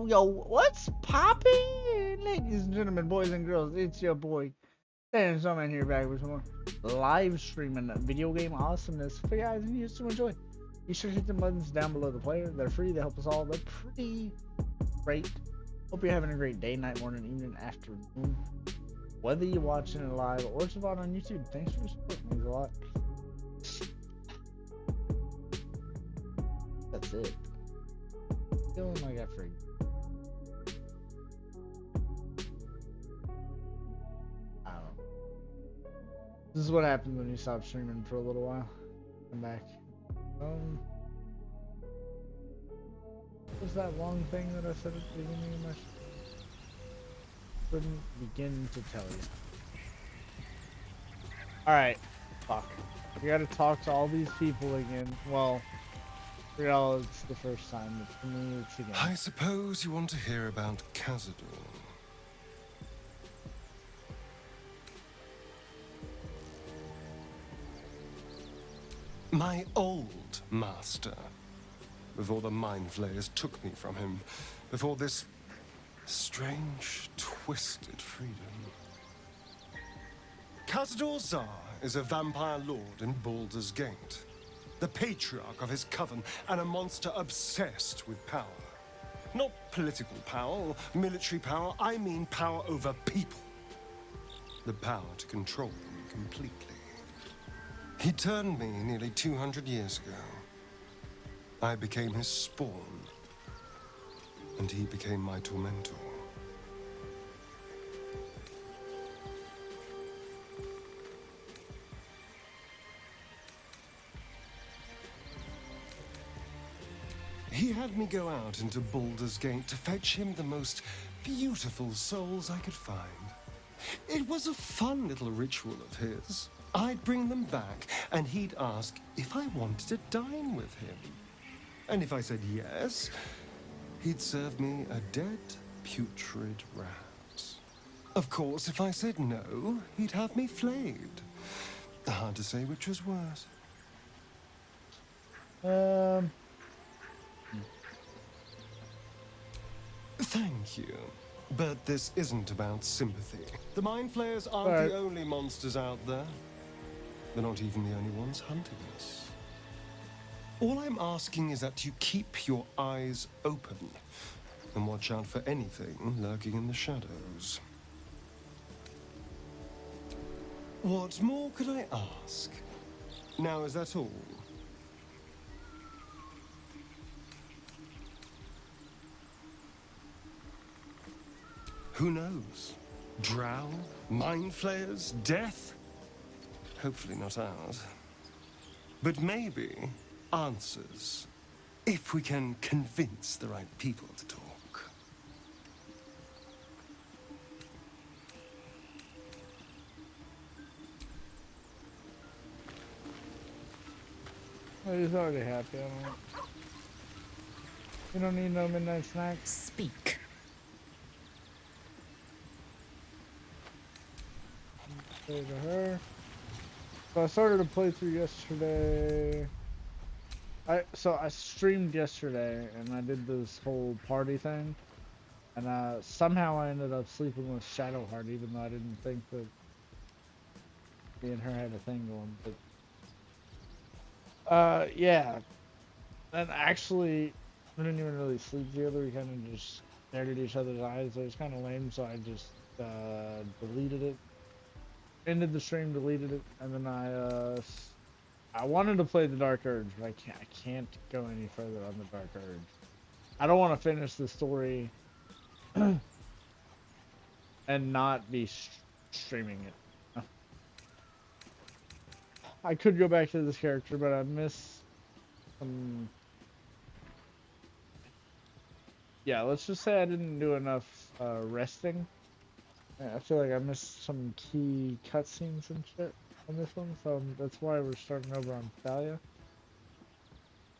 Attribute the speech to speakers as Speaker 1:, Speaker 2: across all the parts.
Speaker 1: Yo, what's poppin'? Ladies and gentlemen, boys and girls, it's your boy, Dan Snowman here back with some more live streaming video game awesomeness for you guys and you to enjoy. Be sure to hit the buttons down below the player. They're free, they help us all. They're pretty great. Hope you're having a great day, night, morning, evening, afternoon. Whether you're watching it live or it's on YouTube, thanks for your support. It means a lot. That's it. Feeling like I forgot. I don't know. This is what happens when you stop streaming for a little while. Come back. What was that long thing that I said at the beginning of my couldn't begin to tell you. Alright. Fuck. We gotta talk to all these people again. Well, for y'all it's the first time, but for me it's again.
Speaker 2: I suppose you want to hear about Cazador. My old master. Before the mind flayers took me from him. Before this strange, twisted freedom. Cazador Zar is a vampire lord in Baldur's Gate. The patriarch of his coven, and a monster obsessed with power. Not political power or military power, I mean power over people. The power to control them completely. He turned me nearly 200 years ago. I became his spawn, and he became my tormentor. He had me go out into Baldur's Gate to fetch him the most beautiful souls I could find. It was a fun little ritual of his. I'd bring them back, and he'd ask if I wanted to dine with him. And if I said yes, he'd serve me a dead, putrid rat. Of course, if I said no, he'd have me flayed. Hard to say which was worse. Thank you. But this isn't about sympathy. The mind flayers aren't the only monsters out there. They're not even the only ones hunting us. All I'm asking is that you keep your eyes open and watch out for anything lurking in the shadows. What more could I ask? Now, is that all? Who knows? Drow? Mind flayers? Death? Hopefully not ours. But maybe answers, if we can convince the right people to talk.
Speaker 1: Oh, he's already happy. I don't know. You don't need no midnight snacks.
Speaker 3: Speak.
Speaker 1: Say to her. So I started a playthrough yesterday. I streamed yesterday and I did this whole party thing, and somehow I ended up sleeping with Shadowheart, even though I didn't think that me and her had a thing going. But yeah, and actually We didn't even really sleep together. We kind of just stared at each other's eyes. It was kind of lame, so I just deleted it. Ended the stream, deleted it, and then I wanted to play the Dark Urge, but I can't go any further on the Dark Urge. I don't want to finish the story and not be streaming it. I could go back to this character, but I miss some. Yeah, let's just say I didn't do enough resting. I feel like I missed some key cutscenes and shit on this one, so that's why we're starting over on Thalia.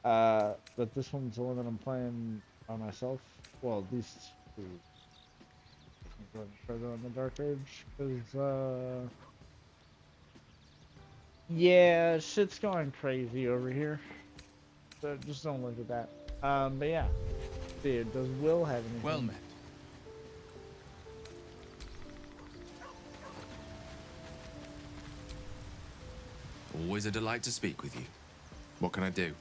Speaker 1: But this one's the one that I'm playing by myself. Well, these two. I'm going further on the Dark Age, because, yeah, shit's going crazy over here. So just don't look at that. But yeah. Dude, does Will have anything?
Speaker 3: Well met. Always a delight to speak with you. What can I do?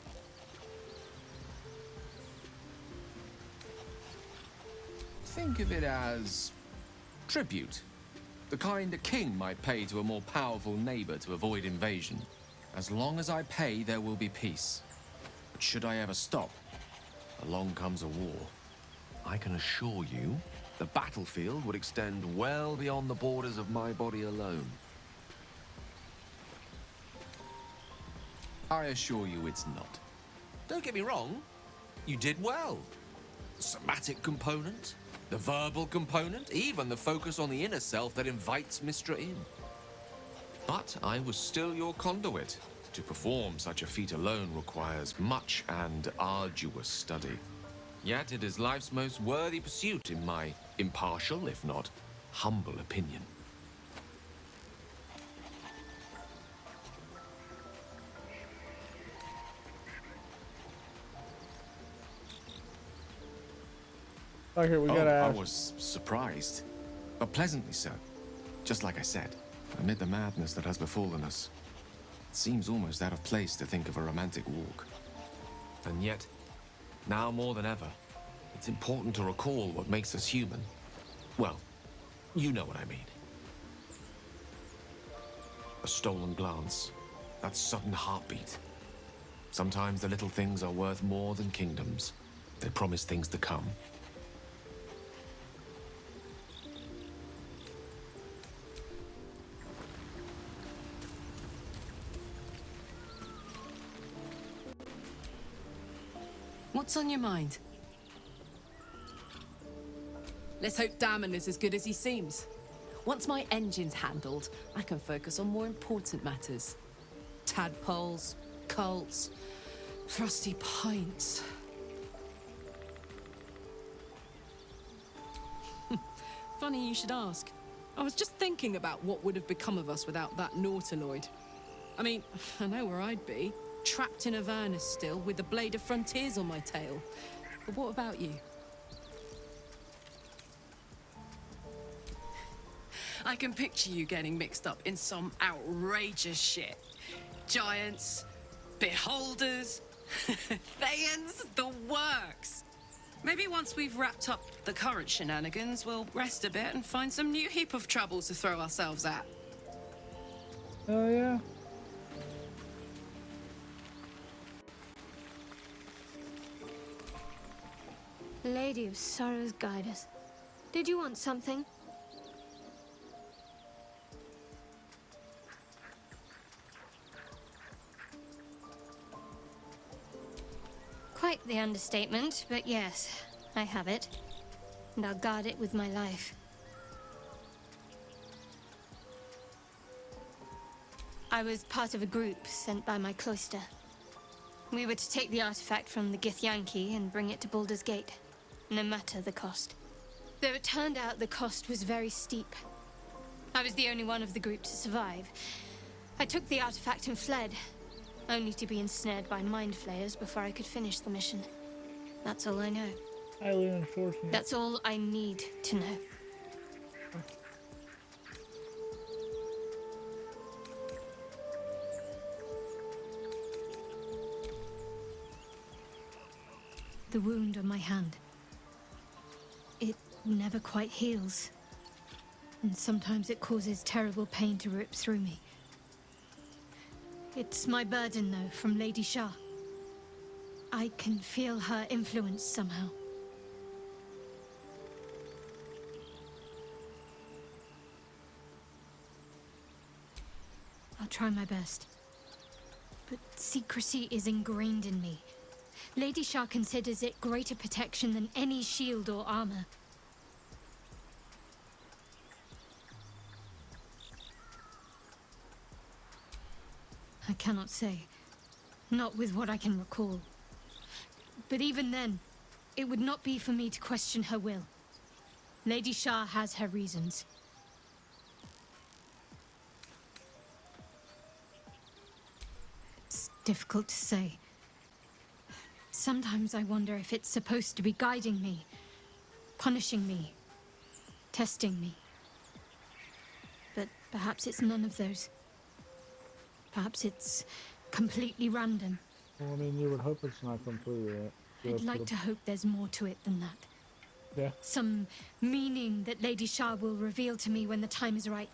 Speaker 3: Think of it as tribute. The kind a king might pay to a more powerful neighbor to avoid invasion. As long as I pay, there will be peace. But should I ever stop, along comes a war. I can assure you, the battlefield would extend well beyond the borders of my body alone. I assure you it's not. Don't get me wrong, you did well. The somatic component, the verbal component, even the focus on the inner self that invites Mistra in. But I was still your conduit. To perform such a feat alone requires much and arduous study. Yet it is life's most worthy pursuit in my impartial, if not humble opinion.
Speaker 1: Okay, we gotta ask.
Speaker 3: I was surprised, but pleasantly so. Just like I said, amid the madness that has befallen us, it seems almost out of place to think of a romantic walk. And yet, now more than ever, it's important to recall what makes us human. Well, you know what I mean. A stolen glance, that sudden heartbeat. Sometimes the little things are worth more than kingdoms. They promise things to come.
Speaker 4: What's on your mind? Let's hope Damon is as good as he seems. Once my engine's handled, I can focus on more important matters. Tadpoles, cults, frosty pints. Funny you should ask. I was just thinking about what would have become of us without that Nautiloid. I mean, I know where I'd be. Trapped in Avernus still, with the Blade of Frontiers on my tail. But what about you? I can picture you getting mixed up in some outrageous shit. Giants, beholders, Thayans, the works. Maybe once we've wrapped up the current shenanigans, we'll rest a bit and find some new heap of trouble to throw ourselves at.
Speaker 1: Oh yeah.
Speaker 5: Lady of Sorrows, guide us. Did you want something? Quite the understatement, but yes, I have it. And I'll guard it with my life. I was part of a group sent by my cloister. We were to take the artifact from the Githyanki and bring it to Baldur's Gate, no matter the cost. Though it turned out the cost was very steep. I was the only one of the group to survive. I took the artifact and fled, only to be ensnared by mind flayers before I could finish the mission. That's all I know.
Speaker 1: Highly unfortunate.
Speaker 5: That's all I need to know. The wound on my hand. It never quite heals. And sometimes it causes terrible pain to rip through me. It's my burden, though, from Lady Shah. I can feel her influence somehow. I'll try my best. But secrecy is ingrained in me. Lady Shah considers it greater protection than any shield or armor. I cannot say. Not with what I can recall. But even then, it would not be for me to question her will. Lady Shah has her reasons. It's difficult to say. Sometimes I wonder if it's supposed to be guiding me, punishing me, testing me. But perhaps it's none of those. Perhaps it's completely random.
Speaker 1: Well, I mean, you would hope it's not completely right.
Speaker 5: I'd like to hope there's more to it than that.
Speaker 1: Yeah.
Speaker 5: Some meaning that Lady Shah will reveal to me when the time is right.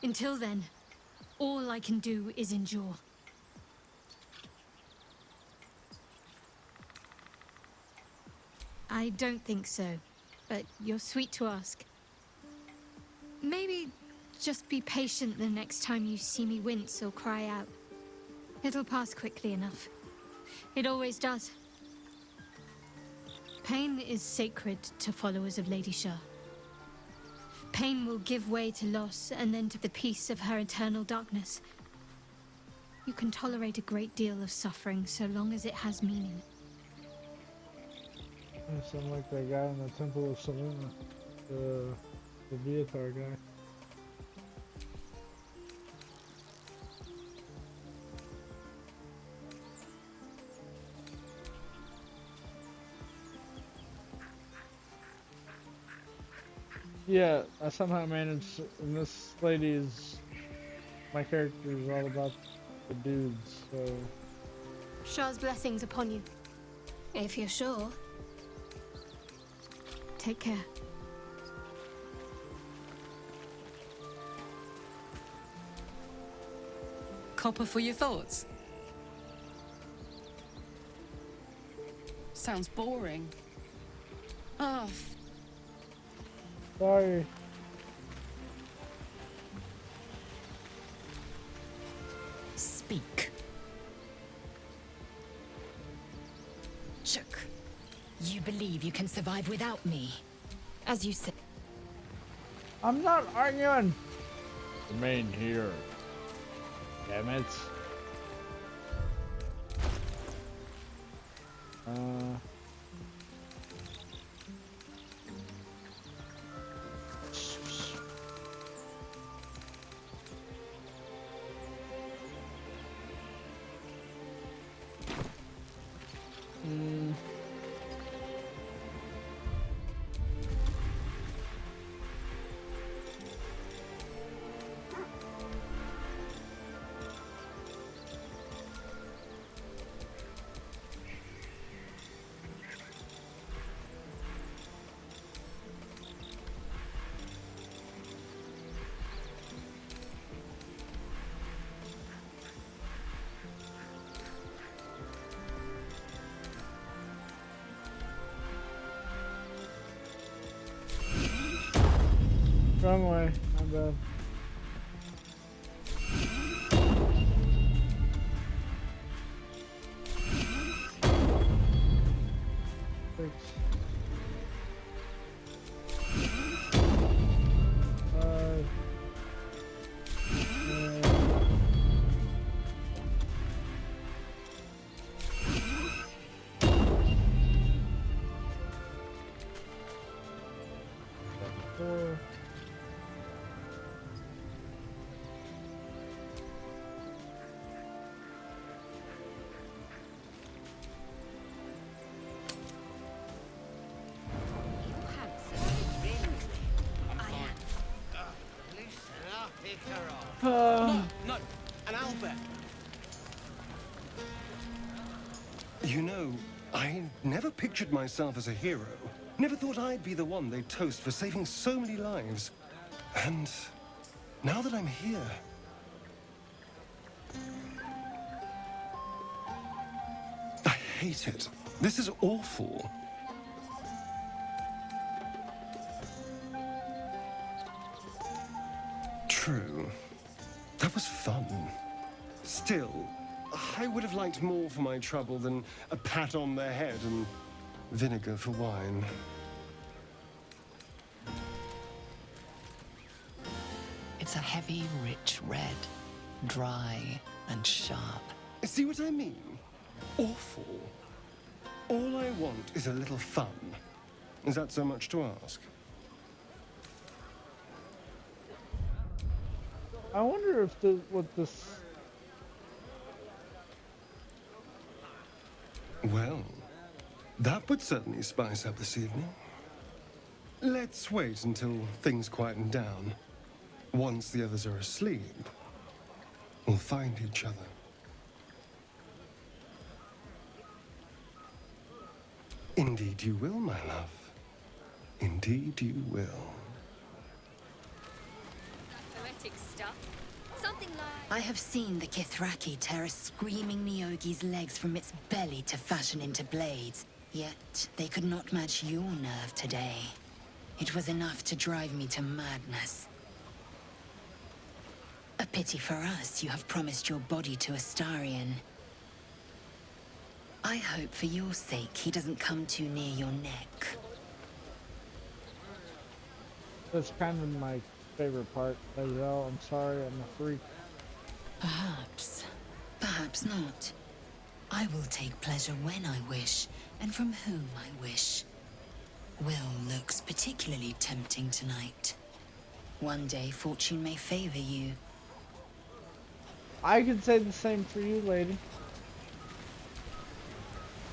Speaker 5: Until then, all I can do is endure. I don't think so, but you're sweet to ask. Maybe just be patient the next time you see me wince or cry out. It'll pass quickly enough. It always does. Pain is sacred to followers of Lady Shah. Pain will give way to loss and then to the peace of her eternal darkness. You can tolerate a great deal of suffering so long as it has meaning.
Speaker 1: You sound like that guy in the Temple of Selena. The Viatar guy. Yeah, I somehow managed, and this lady is, my character is all about the dudes, so.
Speaker 5: Shah's blessings upon you. If you're sure. Take care.
Speaker 4: Copper for your thoughts? Sounds boring. Oh,
Speaker 1: Sorry.
Speaker 6: Speak. Chook, you believe you can survive without me? As you said.
Speaker 1: I'm not arguing! Remain here. Damn it. Wrong way, my bad. Six. Five. Four.
Speaker 3: No, an Albert.
Speaker 2: You know, I Never pictured myself as a hero. Never thought I'd be the one they'd toast for saving so many lives. And now that I'm here... I hate it. This is awful. True. That was fun. Still, I would have liked more for my trouble than a pat on the head and vinegar for wine.
Speaker 7: It's a heavy, rich red. Dry and sharp.
Speaker 2: See what I mean? Awful. All I want is a little fun. Is that so much to ask?
Speaker 1: I wonder if what this.
Speaker 2: Well, that would certainly spice up this evening. Let's wait until things quieten down. Once the others are asleep, we'll find each other. Indeed you will, my love. Indeed you will.
Speaker 5: Poetic stuff. Something like.
Speaker 6: I have seen the Kithraki tear a screaming Neogi's legs from its belly to fashion into blades. Yet they could not match your nerve today. It was enough to drive me to madness. A pity for us you have promised your body to Astarion. I hope for your sake he doesn't come too near your neck.
Speaker 1: That's kind of my favorite part as well. I'm sorry, I'm a freak.
Speaker 6: Perhaps. Perhaps not. I will take pleasure when I wish, and from whom I wish. Will looks particularly tempting tonight. One day fortune may favor you.
Speaker 1: I could say the same for you, lady.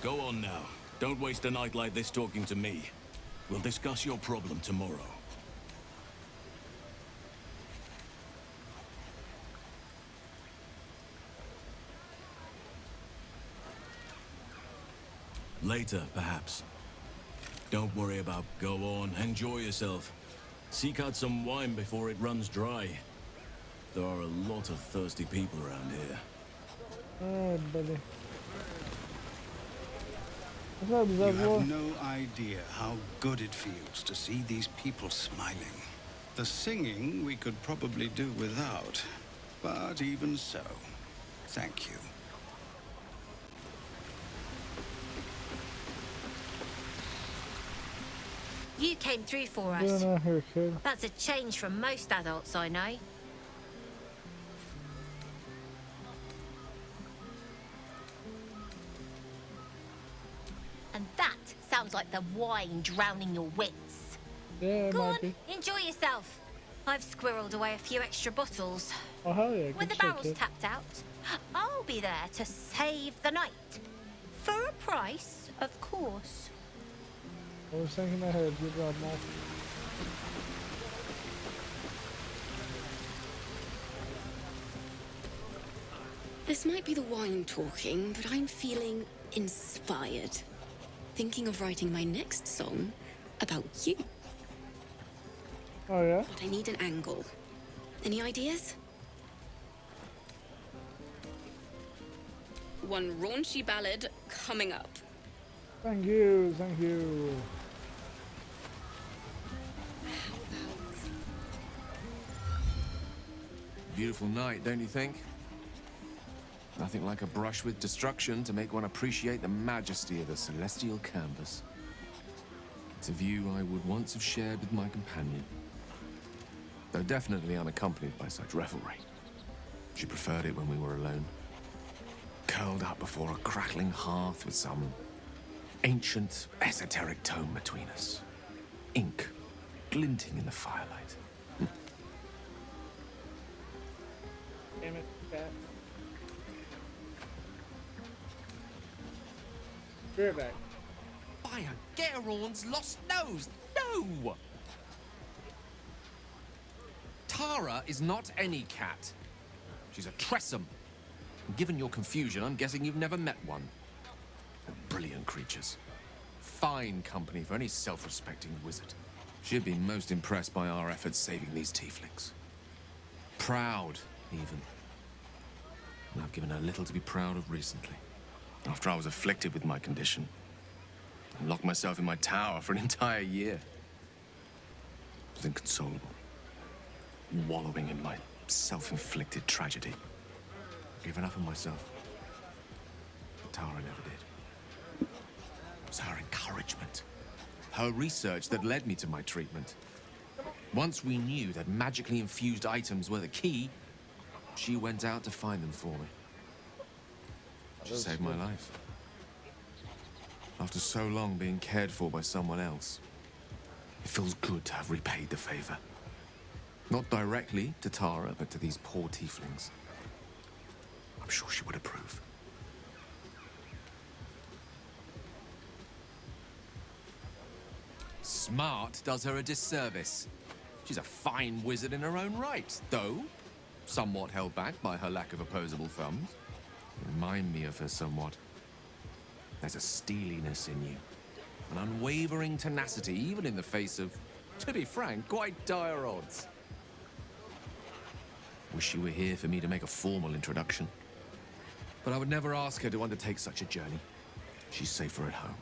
Speaker 8: Go on now. Don't waste a night like this talking to me. We'll discuss your problem tomorrow. Later, perhaps. Don't worry about. Go on, enjoy yourself. Seek out some wine before it runs dry. There are a lot of thirsty people around here.
Speaker 1: Alright, buddy. What's up,
Speaker 9: You
Speaker 1: Zebra?
Speaker 9: have no idea how good it feels to see these people smiling. The singing we could probably do without, but even so, thank you.
Speaker 10: You came through for us.
Speaker 1: Doing out here, kid.
Speaker 10: That's a change from most adults I know. And that sounds like the wine drowning your wits.
Speaker 1: Yeah, it
Speaker 10: Go
Speaker 1: might
Speaker 10: on,
Speaker 1: be.
Speaker 10: enjoy yourself. I've squirreled away a few extra bottles.
Speaker 1: Oh, hell yeah.
Speaker 10: When
Speaker 1: Good
Speaker 10: the
Speaker 1: shit,
Speaker 10: barrel's
Speaker 1: kid.
Speaker 10: tapped out, I'll be there to save the night. For a price, of course.
Speaker 1: I was thinking in my head, good job, Mark.
Speaker 4: This might be the wine talking, but I'm feeling inspired. Thinking of writing my next song about you.
Speaker 1: Oh, yeah?
Speaker 4: But I need an angle. Any ideas? One raunchy ballad coming up.
Speaker 1: Thank you, thank you.
Speaker 3: Beautiful night, don't you think? Nothing like a brush with destruction to make one appreciate the majesty of the celestial canvas. It's a view I would once have shared with my companion, though definitely unaccompanied by such revelry. She preferred it when we were alone, curled up before a crackling hearth with some ancient, esoteric tome between us. Ink glinting in the firelight.
Speaker 1: Damn it, cat. Be right back.
Speaker 3: By a Gerorn's lost nose! No! Tara is not any cat. She's a Tressum. And given your confusion, I'm guessing you've never met one. They're brilliant creatures. fine company for any self-respecting wizard. She'd be most impressed by our efforts saving these tieflings. Proud, even. And I've given her little to be proud of recently. After I was afflicted with my condition, and locked myself in my tower for an entire year. I was inconsolable, wallowing in my self-inflicted tragedy. Given up on myself. But Tara never did. It was her encouragement, her research that led me to my treatment. Once we knew that magically infused items were the key, she went out to find them for me. She saved my life. After so long being cared for by someone else, it feels good to have repaid the favor. Not directly to Tara, but to these poor tieflings. I'm sure she would approve. Smart does her a disservice. She's a fine wizard in her own right, though somewhat held back by her lack of opposable thumbs. You remind me of her somewhat. There's a steeliness in you, an unwavering tenacity, even in the face of, to be frank, quite dire odds. Wish you were here for me to make a formal introduction. But I would never ask her to undertake such a journey. She's safer at home.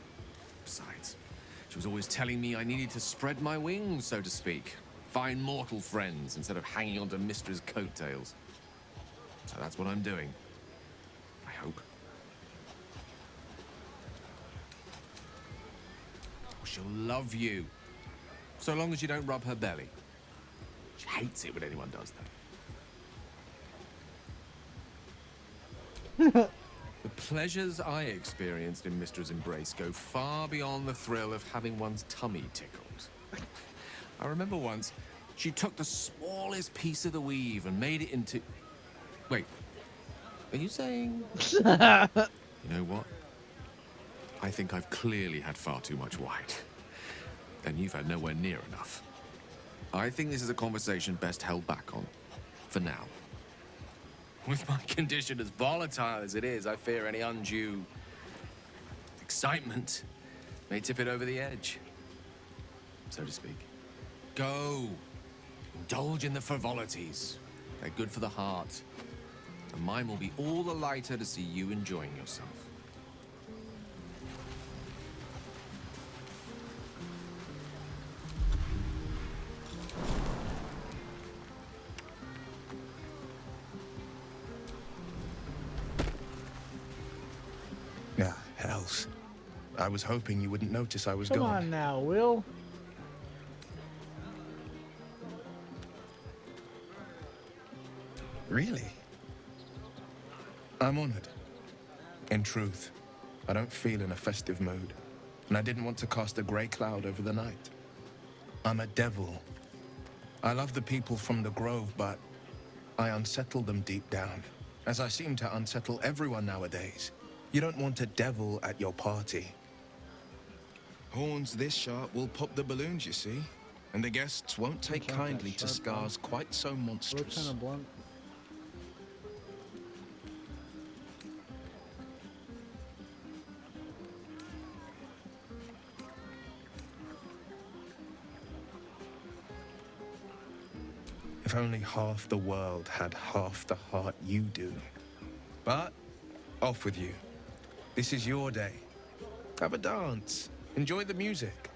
Speaker 3: Besides, she was always telling me I needed to spread my wings, so to speak. Find mortal friends instead of hanging onto Mistra's coattails. So that's what I'm doing. I hope. She'll love you. So long as you don't rub her belly. She hates it when anyone does that. The pleasures I experienced in Mistra's embrace go far beyond the thrill of having one's tummy tickled. I remember once, she took the smallest piece of the weave and made it into... Wait, are you saying... You know what? I think I've clearly had far too much white. And you've had nowhere near enough. I think this is a conversation best held back on. For now. With my condition as volatile as it is, I fear any undue... excitement may tip it over the edge. So to speak. Go. Indulge in the frivolities. They're good for the heart. And mine will be all the lighter to see you enjoying yourself.
Speaker 11: Ah, hells. I was hoping you wouldn't notice I was
Speaker 1: Come
Speaker 11: gone.
Speaker 1: on now, Will.
Speaker 11: Really? I'm honored. In truth, I don't feel in a festive mood, and I didn't want to cast a grey cloud over the night. I'm a devil. I love the people from the Grove, but I unsettle them deep down, as I seem to unsettle everyone nowadays. You don't want a devil at your party. Horns this sharp will pop the balloons, you see, and the guests won't take
Speaker 1: Looks like that
Speaker 11: kindly to
Speaker 1: sharp,
Speaker 11: scars quite so
Speaker 1: Looks
Speaker 11: monstrous.
Speaker 1: kind of blunt.
Speaker 11: If only half the world had half the heart you do. But, off with you. This is your day. Have a dance. Enjoy the music.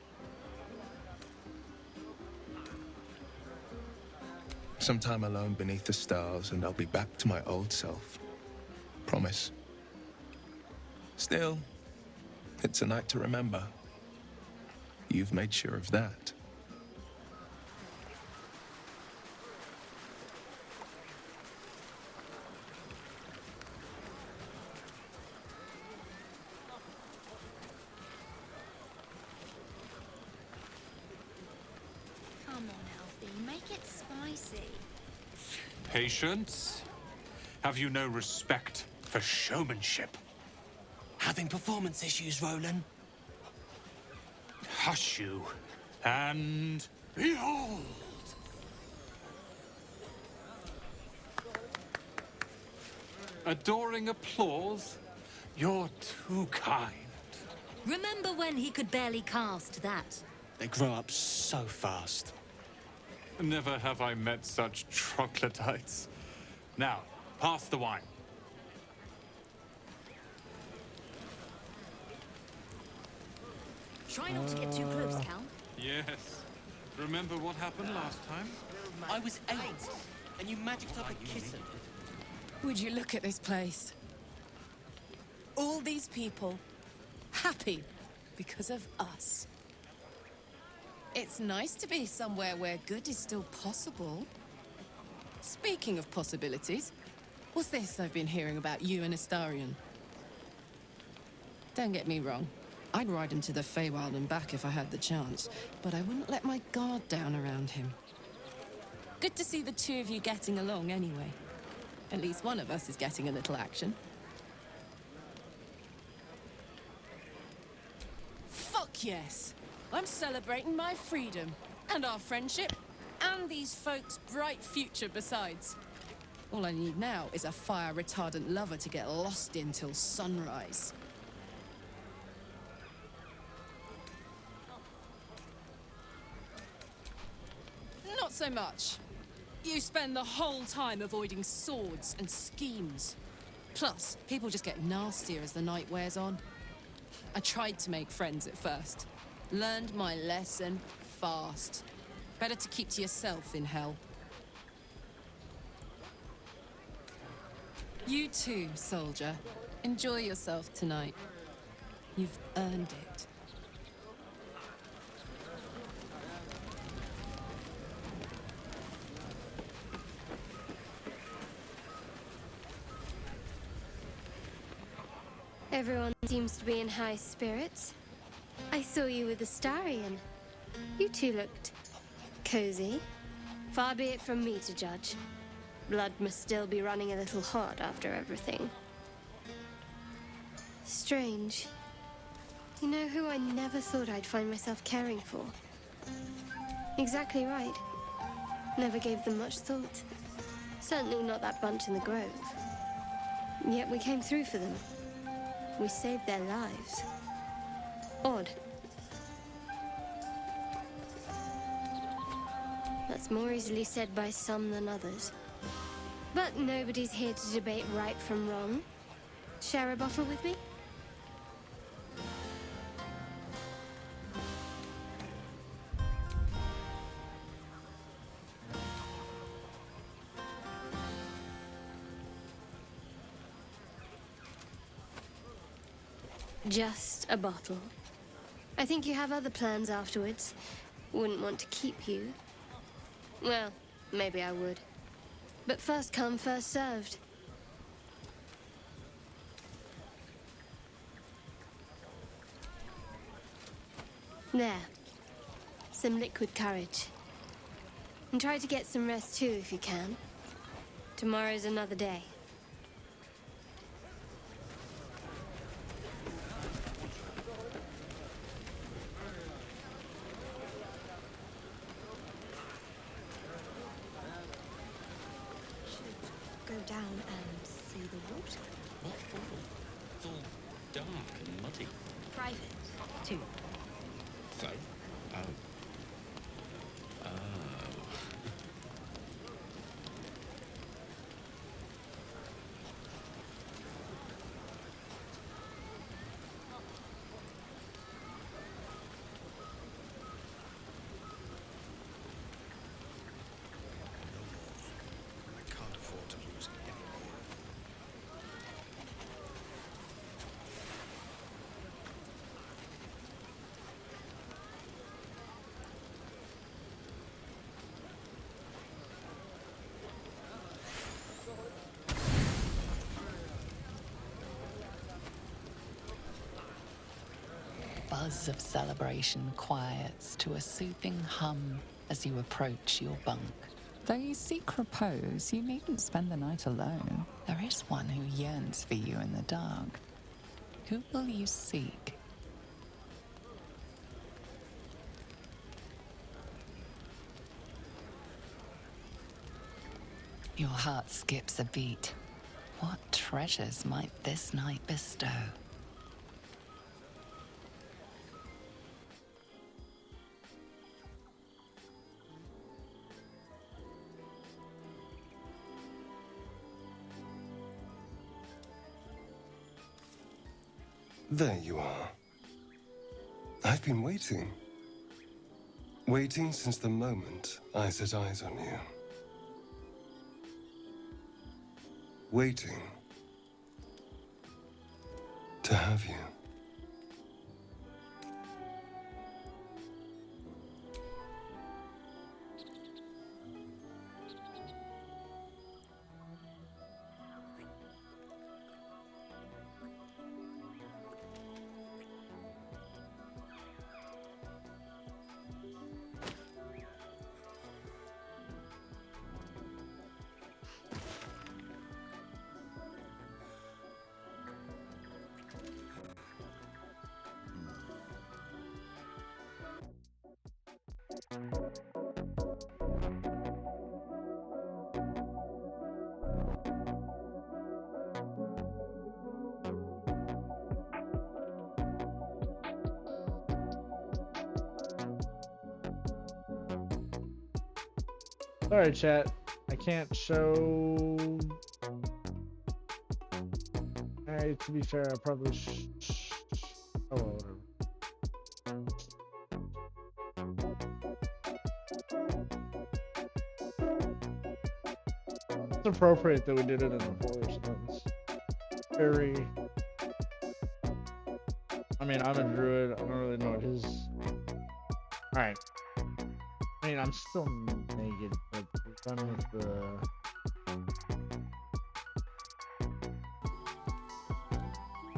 Speaker 11: Some time alone beneath the stars, and I'll be back to my old self. Promise. Still, it's a night to remember. You've made sure of that.
Speaker 10: Come on, Alfie, make it spicy.
Speaker 12: Patience? Have you no respect for showmanship?
Speaker 3: Having performance issues, Roland?
Speaker 12: Hush you, and behold! Adoring applause? You're too kind.
Speaker 10: Remember when he could barely cast that?
Speaker 12: They grow up so fast. Never have I met such troglodytes. Now, pass the wine.
Speaker 10: Try not to get too close, Cal.
Speaker 12: Yes. Remember what happened last time?
Speaker 13: I was 8, and you magicked up a kitten.
Speaker 4: Would you look at this place? All these people happy because of us. It's nice to be somewhere where good is still possible. Speaking of possibilities, what's this I've been hearing about you and Astarion? Don't get me wrong. I'd ride him to the Feywild and back if I had the chance, but I wouldn't let my guard down around him. Good to see the two of you getting along anyway. At least one of us is getting a little action. Fuck yes! I'm celebrating my freedom, and our friendship, and these folks' bright future besides. All I need now is a fire-retardant lover to get lost in till sunrise. Not so much. You spend the whole time avoiding swords and schemes. Plus, people just get nastier as the night wears on. I tried to make friends at first. Learned my lesson fast. Better to keep to yourself in hell. You too, soldier. Enjoy yourself tonight. You've earned it.
Speaker 5: Everyone seems to be in high spirits. I saw you with Astarion. You two looked cozy. Far be it from me to judge. Blood must still be running a little hot after everything. Strange. You know who I never thought I'd find myself caring for? Exactly right. Never gave them much thought. Certainly not that bunch in the grove. Yet we came through for them. We saved their lives. Odd. That's more easily said by some than others. But nobody's here to debate right from wrong. Share a bottle with me? Just a bottle. I think you have other plans afterwards. Wouldn't want to keep you. Well, maybe I would. But first come, first served. There. Some liquid courage. And try to get some rest too if you can. Tomorrow's another day.
Speaker 14: Go down and see the water.
Speaker 13: What for? It's all dark and muddy.
Speaker 14: Private, too.
Speaker 13: So? Oh. Oh.
Speaker 9: I can't afford to lose any more.
Speaker 7: Buzz of celebration quiets to a soothing hum as you approach your bunk.
Speaker 15: Though you seek repose, you needn't spend the night alone.
Speaker 7: There is one who yearns for you in the dark. Who will you seek? Your heart skips a beat. What treasures might this night bestow?
Speaker 2: There you are. I've been waiting. Waiting since the moment I set eyes on you. Waiting to have you.
Speaker 1: Sorry, chat. I can't show. Alright, to be fair, I probably oh, well, whatever. It's appropriate that we did it in the forest. It's very. I mean, I'm a druid. I don't really know what his. Alright. I mean, I'm still naked, but we're done with the.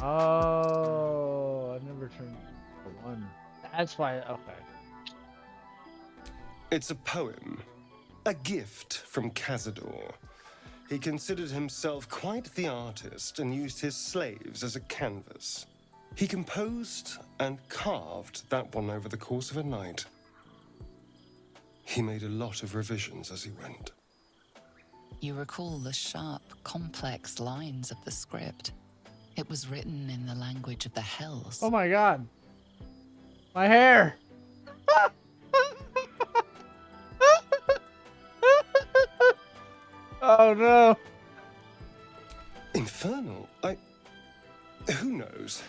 Speaker 1: Oh, I've never turned the one. That's why. Okay.
Speaker 2: It's a poem, a gift from Cazador. He considered himself quite the artist and used his slaves as a canvas. He composed and carved that one over the course of a night. He made a lot of revisions as he went.
Speaker 7: You recall the sharp, complex lines of the script. It was written in the language of the Hells.
Speaker 1: Oh my god. My hair. Oh no.
Speaker 2: Infernal? Who knows?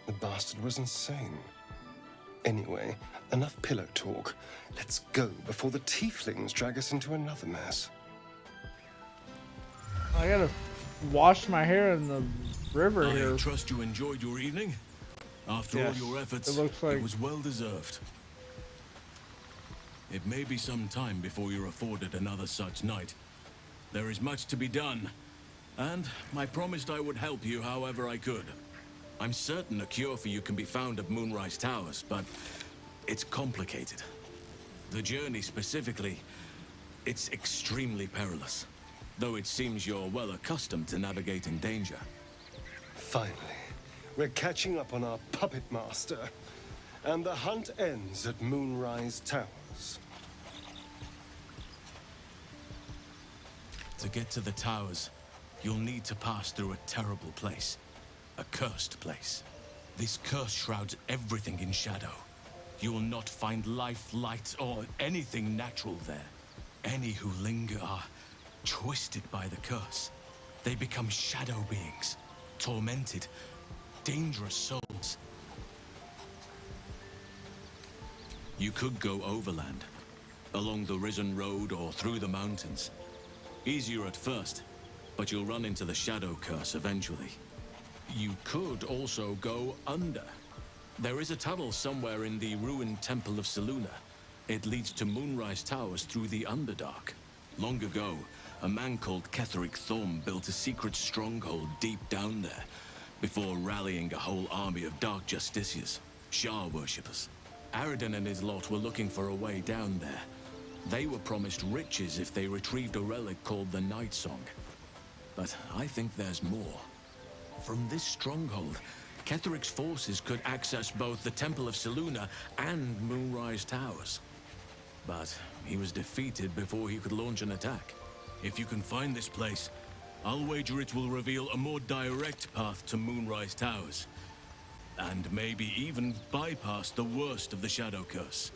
Speaker 2: The bastard was insane. Anyway, enough pillow talk. Let's go before the tieflings drag us into another mess.
Speaker 1: I gotta wash my hair in the river
Speaker 8: I
Speaker 1: here.
Speaker 8: trust you enjoyed your evening. After
Speaker 1: Yes,
Speaker 8: all your efforts,
Speaker 1: it looks like-
Speaker 8: it was well deserved. It may be some time before you're afforded another such night. There is much to be done, and I promised I would help you however I could. I'm certain a cure for you can be found at Moonrise Towers, but it's complicated. The journey specifically, it's extremely perilous, though it seems you're well accustomed to navigating danger.
Speaker 2: Finally, we're catching up on our puppet master, and the hunt ends at Moonrise Towers.
Speaker 8: To get to the towers, you'll need to pass through a terrible place. A cursed place. This curse shrouds everything in shadow. You will not find life, light, or anything natural there. Any who linger are twisted by the curse. They become shadow beings, tormented, dangerous souls. You could go overland, along the Risen Road or through the mountains. Easier at first, but you'll run into the shadow curse eventually. You could also go under. There is a tunnel somewhere in the ruined Temple of Selûne. It leads to Moonrise Towers through the Underdark. Long ago, a man called Ketheric Thorm built a secret stronghold deep down there, before rallying a whole army of Dark Justiciars, Shah worshippers. Aradin and his lot were looking for a way down there. They were promised riches if they retrieved a relic called the Night Song. But I think there's more. From this stronghold, Ketheric's forces could access both the Temple of Selûne and Moonrise Towers. But he was defeated before he could launch an attack. If you can find this place, I'll wager it will reveal a more direct path to Moonrise Towers. And maybe even bypass the worst of the Shadow Curse.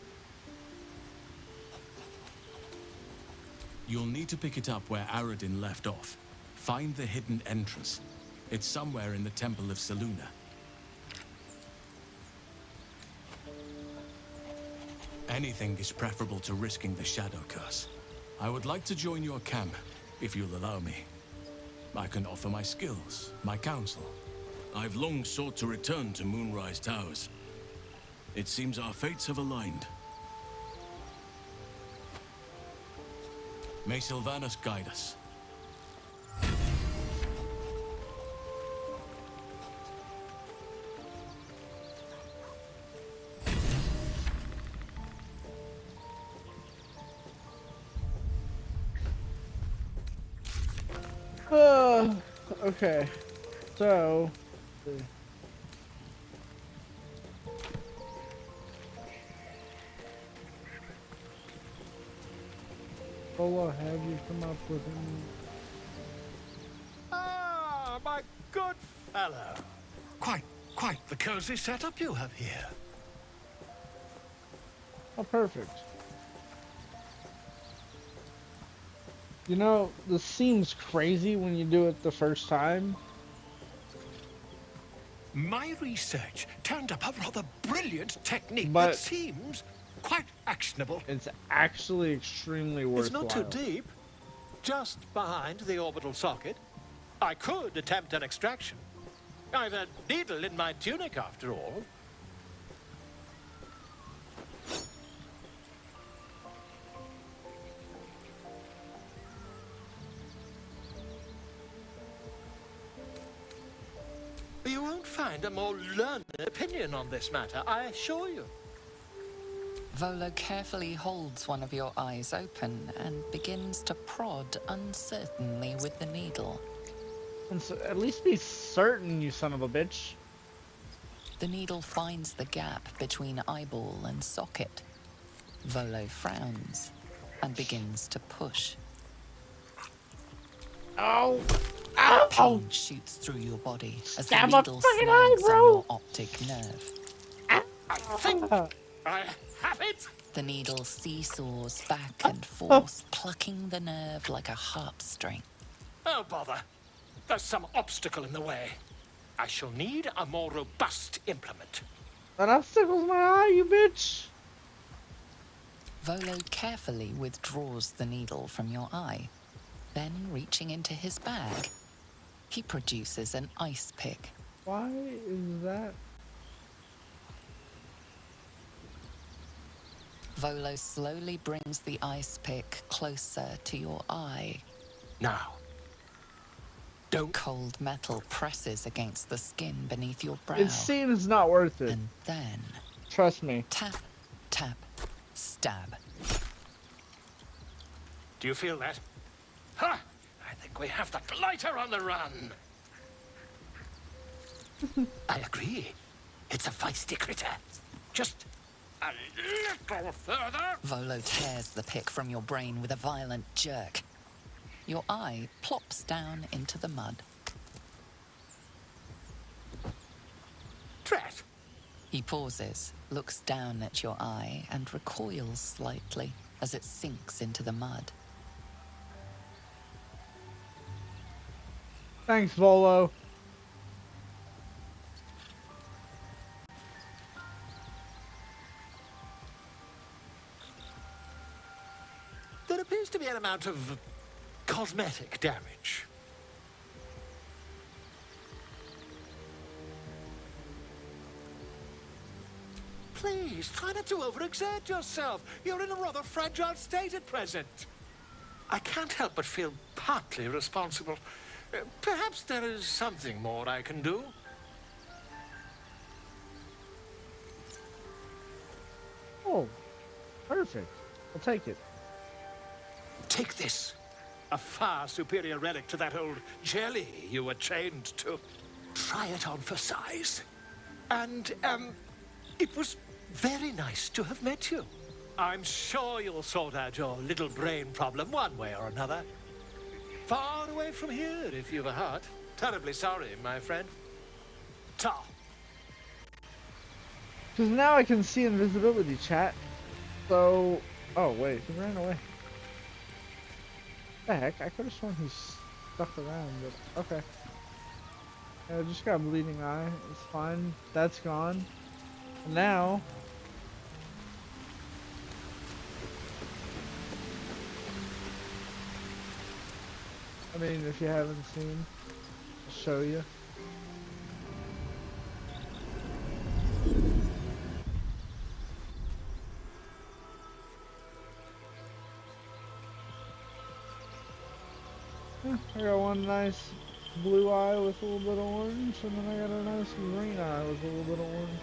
Speaker 8: You'll need to pick it up where Aradin left off. Find the hidden entrance. It's somewhere in the Temple of Selûne. Anything is preferable to risking the shadow curse. I would like to join your camp, if you'll allow me. I can offer my skills, my counsel. I've long sought to return to Moonrise Towers. It seems our fates have aligned. May Sylvanus guide us.
Speaker 1: Okay. So. Polo, have you come up with any?
Speaker 16: Ah, my good fellow. Quite the cozy setup you have here.
Speaker 1: Oh, perfect. You know, this seems crazy when you do it the first time.
Speaker 16: My research turned up a rather brilliant technique
Speaker 1: But
Speaker 16: that seems quite actionable.
Speaker 1: It's actually extremely worthwhile.
Speaker 16: It's not too deep. Just behind the orbital socket. I could attempt an extraction. I've a needle in my tunic, after all. You won't find a more learned opinion on this matter, I assure you.
Speaker 7: Volo carefully holds one of your eyes open and begins to prod uncertainly with the needle.
Speaker 1: And so, at least be certain, you son of a bitch.
Speaker 7: The needle finds the gap between eyeball and socket. Volo frowns and begins to push.
Speaker 1: Ow!
Speaker 7: Pain shoots through your body as
Speaker 1: Stab
Speaker 7: the
Speaker 1: a
Speaker 7: needle
Speaker 1: fucking
Speaker 7: snags
Speaker 1: eye,
Speaker 7: on
Speaker 1: bro.
Speaker 7: your optic nerve.
Speaker 16: I think I have it!
Speaker 7: The needle seesaws back and forth, plucking the nerve like a harp string.
Speaker 16: Oh, bother. There's some obstacle in the way. I shall need a more robust implement.
Speaker 1: That obstacle's my eye, you bitch!
Speaker 7: Volo carefully withdraws the needle from your eye. Then, reaching into his bag, he produces an ice pick.
Speaker 1: Why is that?
Speaker 7: Volo slowly brings the ice pick closer to your eye.
Speaker 16: Now, don't.
Speaker 7: Cold metal presses against the skin beneath your brow.
Speaker 1: It seems not worth it.
Speaker 7: And then,
Speaker 1: trust me.
Speaker 7: Tap, tap, stab.
Speaker 16: Do you feel that? Ha! I think we have the blighter on the run. I agree. It's a feisty critter. Just a little further.
Speaker 7: Volo tears the pick from your brain with a violent jerk. Your eye plops down into the mud.
Speaker 16: Drat!
Speaker 7: He pauses, looks down at your eye, and recoils slightly as it sinks into the mud.
Speaker 1: Thanks, Volo.
Speaker 16: There appears to be an amount of cosmetic damage. Please, try not to overexert yourself. You're in a rather fragile state at present. I can't help but feel partly responsible. Perhaps there is something more I can do.
Speaker 1: Oh, perfect. I'll take it.
Speaker 16: Take this. A far superior relic to that old jelly you were chained to. Try it on for size. And, it was very nice to have met you. I'm sure you'll sort out your little brain problem one way or another. Far away from here, if you've a heart. Terribly sorry, my friend. Ta.
Speaker 1: Because now I can see invisibility, chat. So... Oh, wait. He ran away. The heck? I could have sworn he's stuck around, but... Okay. I just got a bleeding eye. It's fine. That's gone. And now... I mean, if you haven't seen, I'll show you. I got one nice blue eye with a little bit of orange, and then I got a nice green eye with a little bit of orange.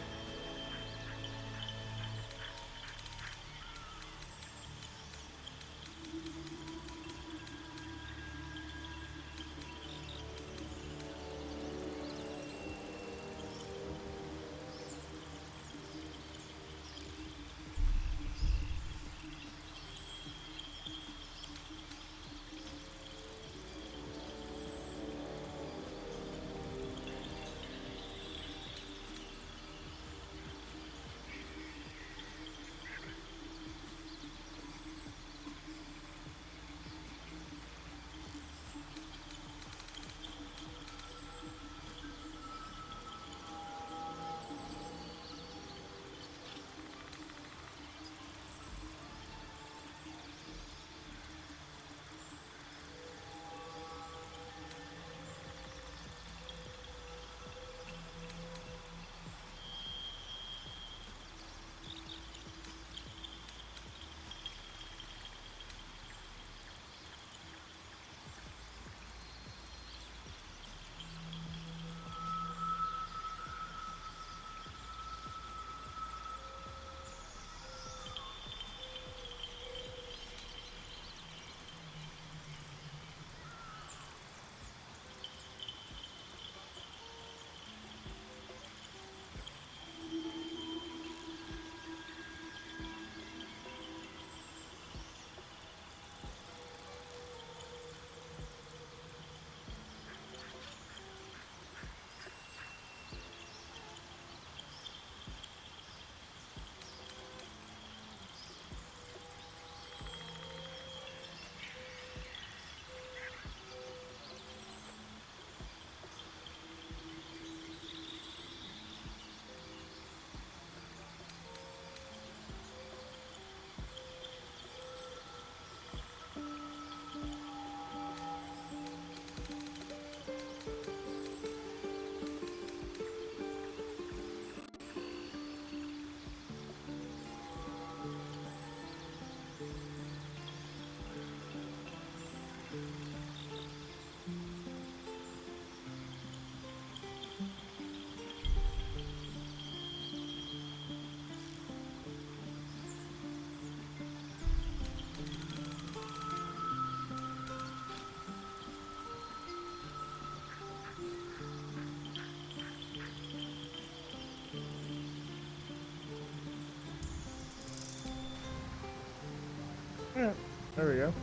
Speaker 1: Yeah, there we go.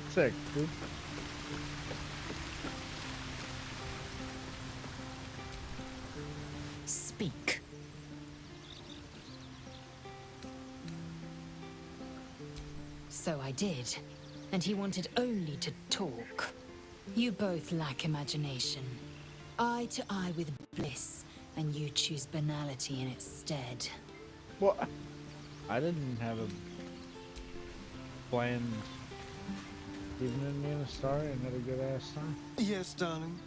Speaker 1: Sick, dude.
Speaker 6: Speak. So I did, and he wanted only to talk. You both lack imagination. Eye to eye with bliss, and you choose banality in its stead.
Speaker 1: What? I didn't have a planned evening me and a star and had a good ass time.
Speaker 2: Yes, darling.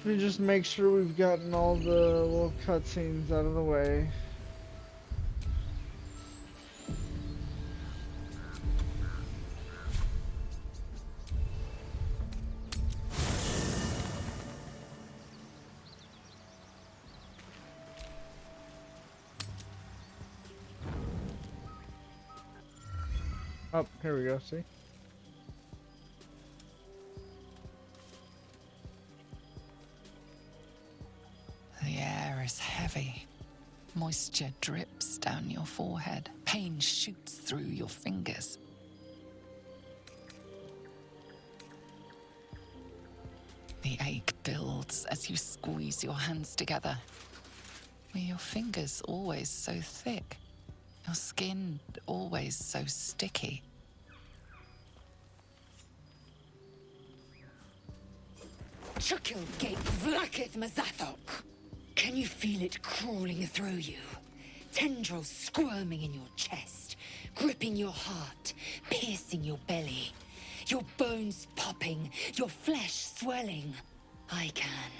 Speaker 1: Let me just make sure we've gotten all the little cutscenes out of the way. Oh, here we go, see?
Speaker 7: The air is heavy. Moisture drips down your forehead. Pain shoots through your fingers. The ache builds as you squeeze your hands together. Were your fingers always so thick? Your skin always so sticky.
Speaker 6: Chukil gate vlakith mazathok. Can you feel it crawling through you? Tendrils squirming in your chest, gripping your heart, piercing your belly. Your bones popping, your flesh swelling. I can.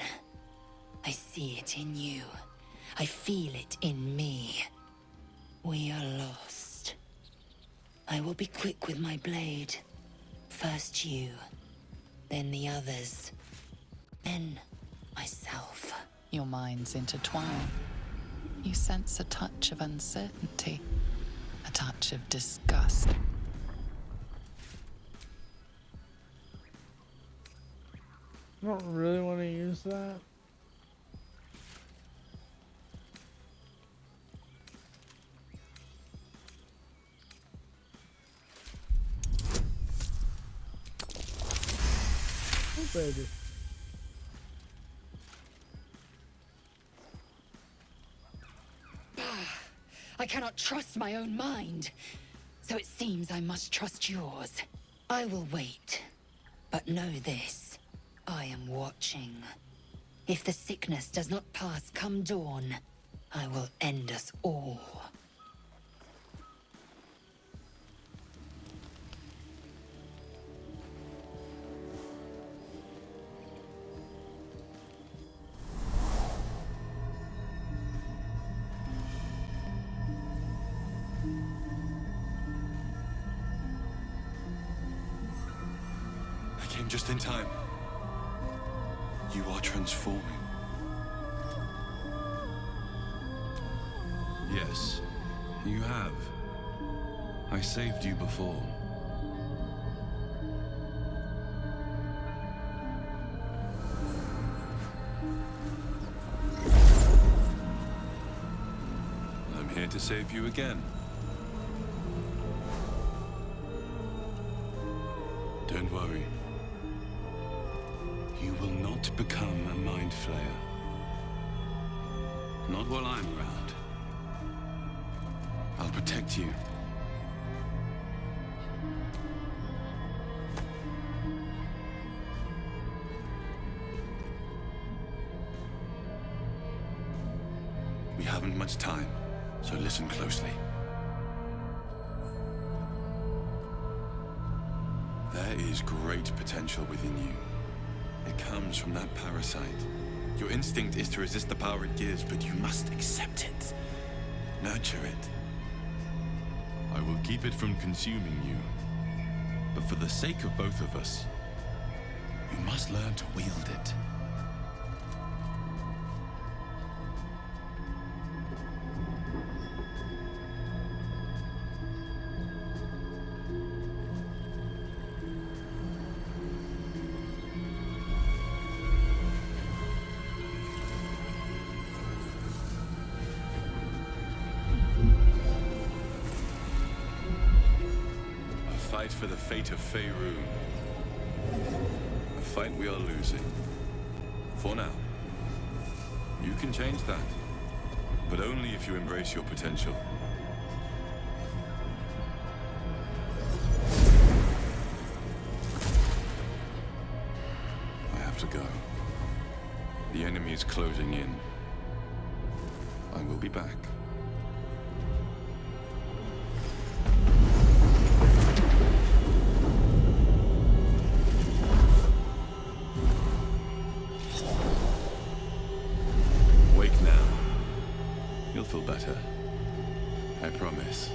Speaker 6: I see it in you. I feel it in me. We are lost. I will be quick with my blade. First you, then the others, then myself.
Speaker 7: Your minds intertwine. You sense a touch of uncertainty, a touch of disgust.
Speaker 1: I don't really want to use that. Oh, baby.
Speaker 6: I cannot trust my own mind. So it seems I must trust yours. I will wait. But know this. I am watching. If the sickness does not pass come dawn, I will end us all.
Speaker 17: I came just in time. You are transforming. Yes, you have. I saved you before. I'm here to save you again. Don't worry. You will not become a mind flayer. Not while I'm around. I'll protect you. We haven't much time, so listen closely. There is great potential within you. It comes from that parasite. Your instinct is to resist the power it gives, but you must accept it. Nurture it. I will keep it from consuming you. But for the sake of both of us, you must learn to wield it. Fight for the fate of Faerun. A fight we are losing. For now. You can change that. But only if you embrace your potential. I have to go. The enemy is closing in. I will be back. You'll feel better. I promise.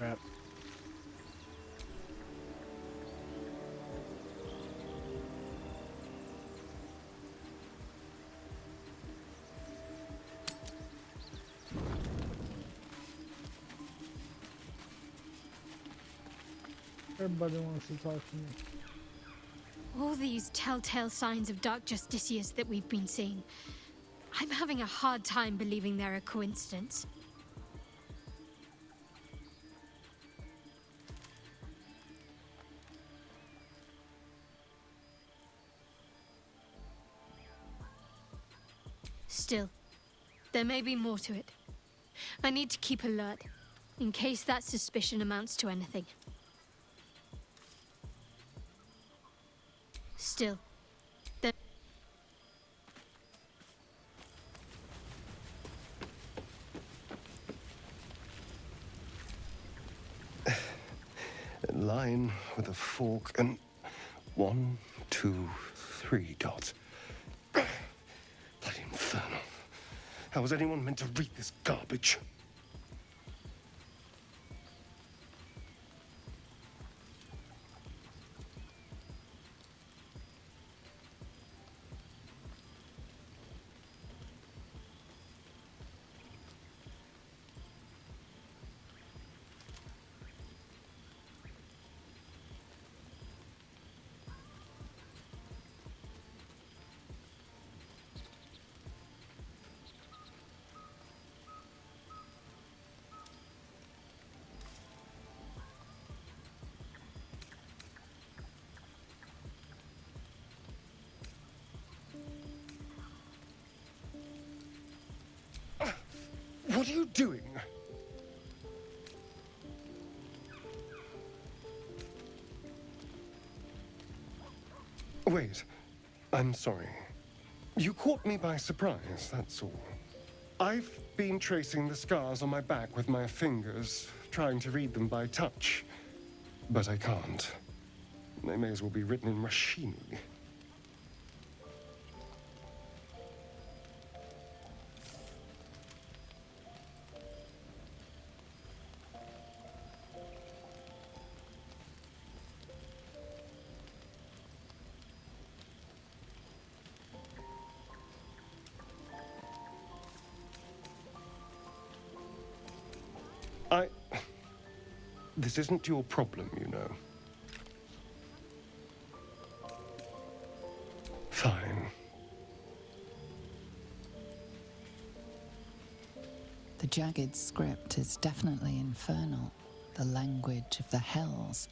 Speaker 1: Crap. Everybody wants to talk to me.
Speaker 5: All these telltale signs of Dark Justicius that we've been seeing. I'm having a hard time believing they're a coincidence. Still, there may be more to it. I need to keep alert, in case that suspicion amounts to anything. Still, there...
Speaker 2: A line with a fork and 1, 2, 3 dots. Bloody infernal. How was anyone meant to read this garbage? What are you doing? Wait, I'm sorry. You caught me by surprise, that's all. I've been tracing the scars on my back with my fingers, trying to read them by touch. But I can't. They may as well be written in Rashini. This isn't your problem, you know. Fine.
Speaker 7: The jagged script is definitely infernal. The language of the hells.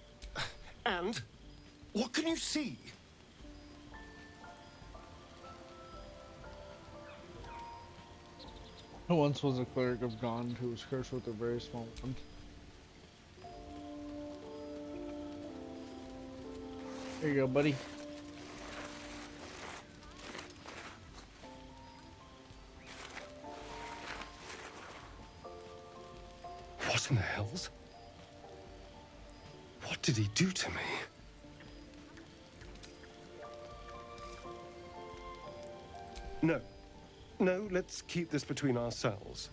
Speaker 2: And? What can you see?
Speaker 1: I once was a cleric of Gond who was cursed with a very small wand. There you go, buddy.
Speaker 2: What in the hells? What did he do to me? No. No, let's keep this between ourselves.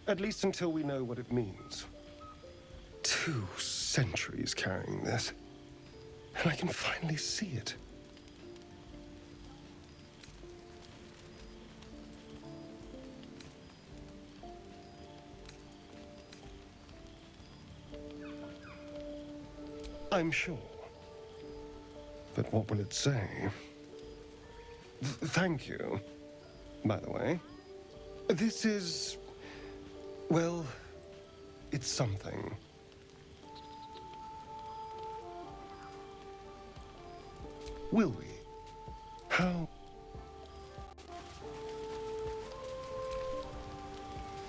Speaker 2: At least until we know what it means. 2 centuries carrying this. And I can finally see it. I'm sure. But what will it say? Thank you, by the way. This is... well, it's something. Will we? How?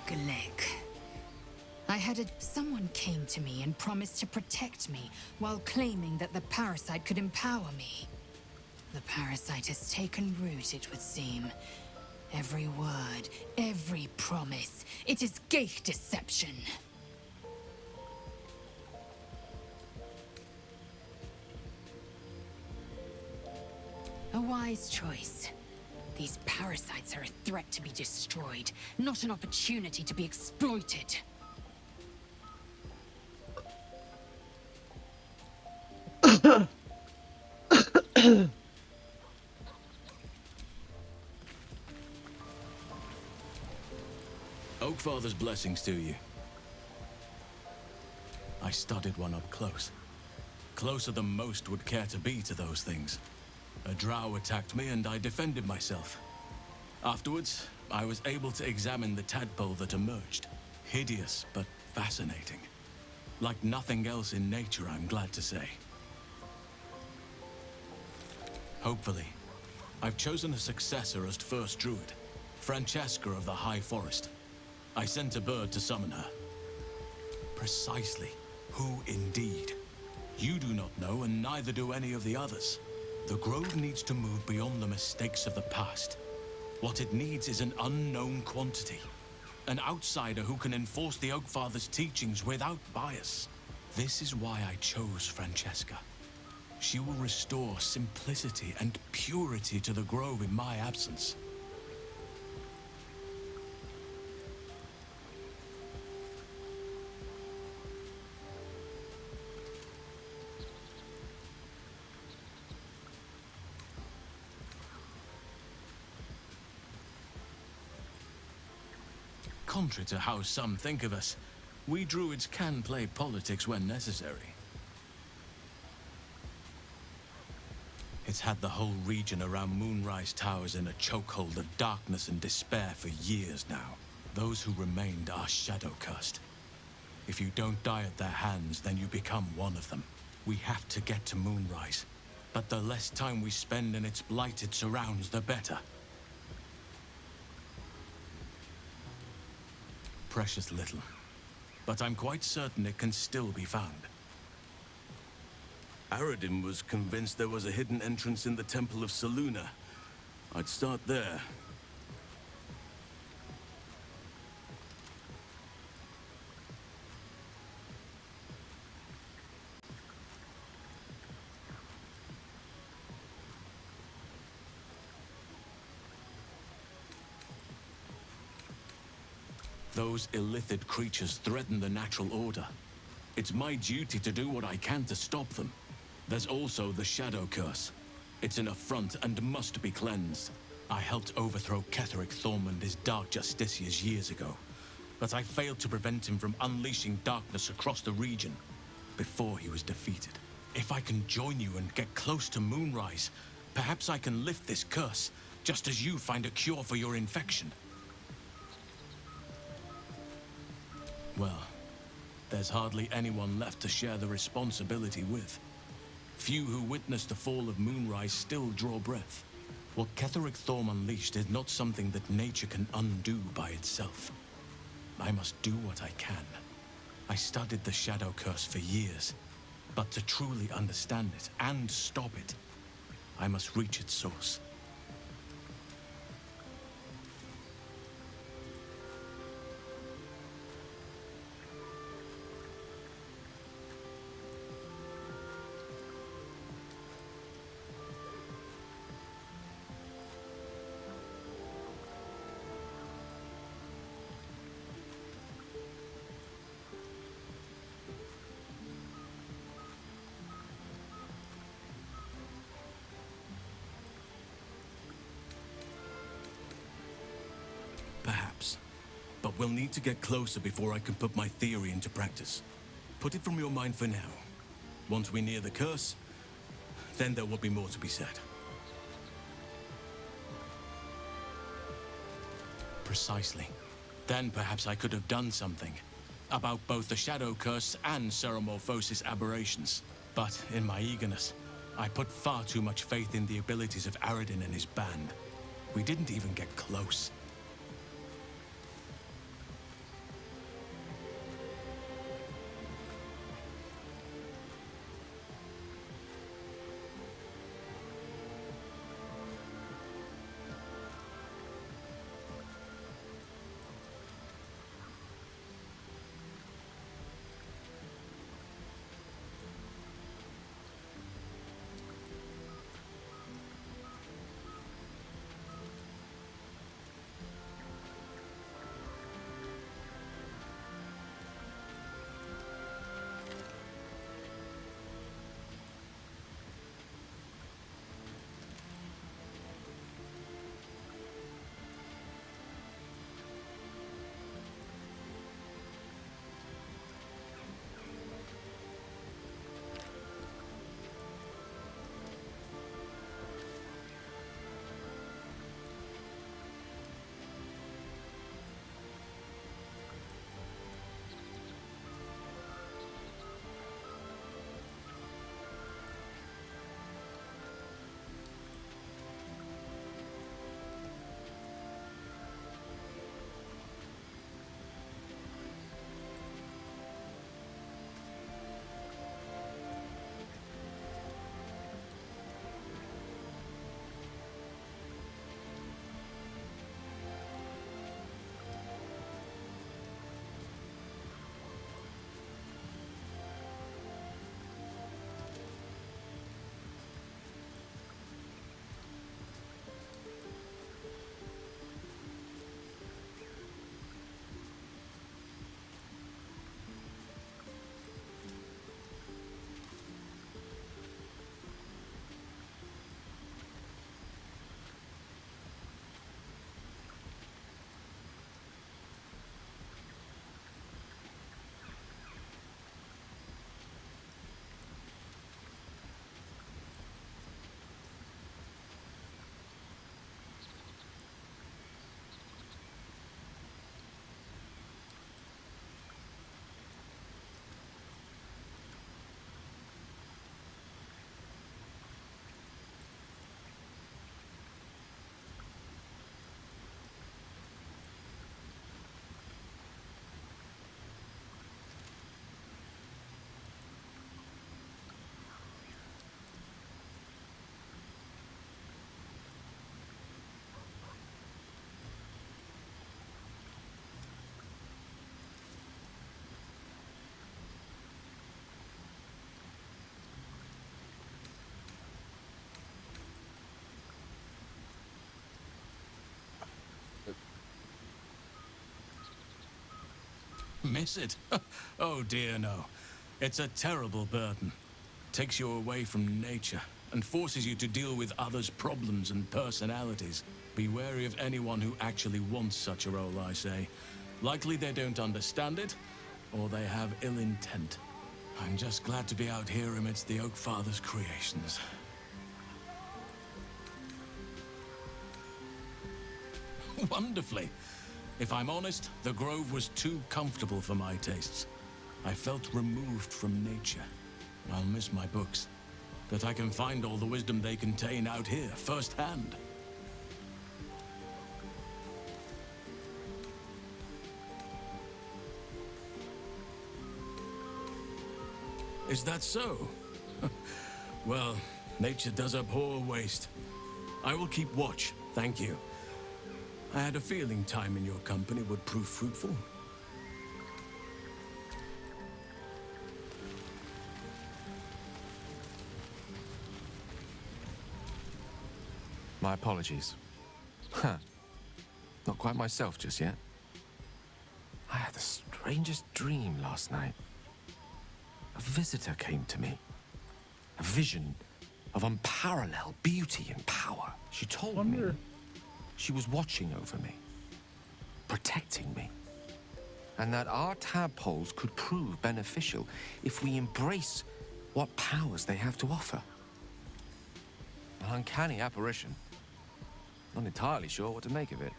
Speaker 6: Glick. I had someone came to me and promised to protect me while claiming that the parasite could empower me. The parasite has taken root, it would seem. Every word, every promise, it is gate deception. A wise choice. These parasites are a threat to be destroyed, not an opportunity to be exploited.
Speaker 8: Oakfather's blessings to you. I studied one up close. Closer than most would care to be to those things. A drow attacked me and I defended myself. Afterwards, I was able to examine the tadpole that emerged. Hideous, but fascinating. Like nothing else in nature, I'm glad to say. Hopefully, I've chosen a successor as first druid, Francesca of the High Forest. I sent a bird to summon her. Precisely. Who indeed? You do not know, and neither do any of the others. The Grove needs to move beyond the mistakes of the past. What it needs is an unknown quantity. An outsider who can enforce the Oakfather's teachings without bias. This is why I chose Francesca. She will restore simplicity and purity to the Grove in my absence. Contrary to how some think of us, we druids can play politics when necessary. It's had the whole region around Moonrise Towers in a chokehold of darkness and despair for years now. Those who remained are shadow-cursed. If you don't die at their hands, then you become one of them. We have to get to Moonrise, but the less time we spend in its blighted surrounds, the better. Precious little, but I'm quite certain it can still be found. Aradin was convinced there was a hidden entrance in the Temple of Selûne. I'd start there. Those illithid creatures threaten the natural order. It's my duty to do what I can to stop them. There's also the Shadow Curse. It's an affront and must be cleansed. I helped overthrow Ketheric Thorm and his Dark Justiciars years ago, but I failed to prevent him from unleashing darkness across the region before he was defeated. If I can join you and get close to Moonrise, perhaps I can lift this curse, just as you find a cure for your infection. Well, there's hardly anyone left to share the responsibility with. Few who witnessed the fall of Moonrise still draw breath. What Ketheric Thorm unleashed is not something that nature can undo by itself. I must do what I can. I studied the Shadow Curse for years, but to truly understand it and stop it, I must reach its source. Perhaps. But we'll need to get closer before I can put my theory into practice. Put it from your mind for now. Once we near the curse, then there will be more to be said. Precisely. Then perhaps I could have done something about both the Shadow Curse and Ceremorphosis aberrations. But in my eagerness, I put far too much faith in the abilities of Aradin and his band. We didn't even get close. Miss it? Oh dear, no. It's a terrible burden. Takes you away from nature and forces you to deal with others' problems and personalities. Be wary of anyone who actually wants such a role, I say. Likely they don't understand it, or they have ill intent. I'm just glad to be out here amidst the Oak Father's creations. Wonderfully. If I'm honest, the grove was too comfortable for my tastes. I felt removed from nature. I'll miss my books, but I can find all the wisdom they contain out here, firsthand. Is that so? Well, nature does abhor waste. I will keep watch, thank you. I had a feeling time in your company would prove fruitful.
Speaker 3: My apologies. Huh. Not quite myself just yet. I had the strangest dream last night. A visitor came to me. A vision of unparalleled beauty and power. She told me she was watching over me, protecting me, and that our tadpoles could prove beneficial if we embrace what powers they have to offer. An uncanny apparition. Not entirely sure what to make of it.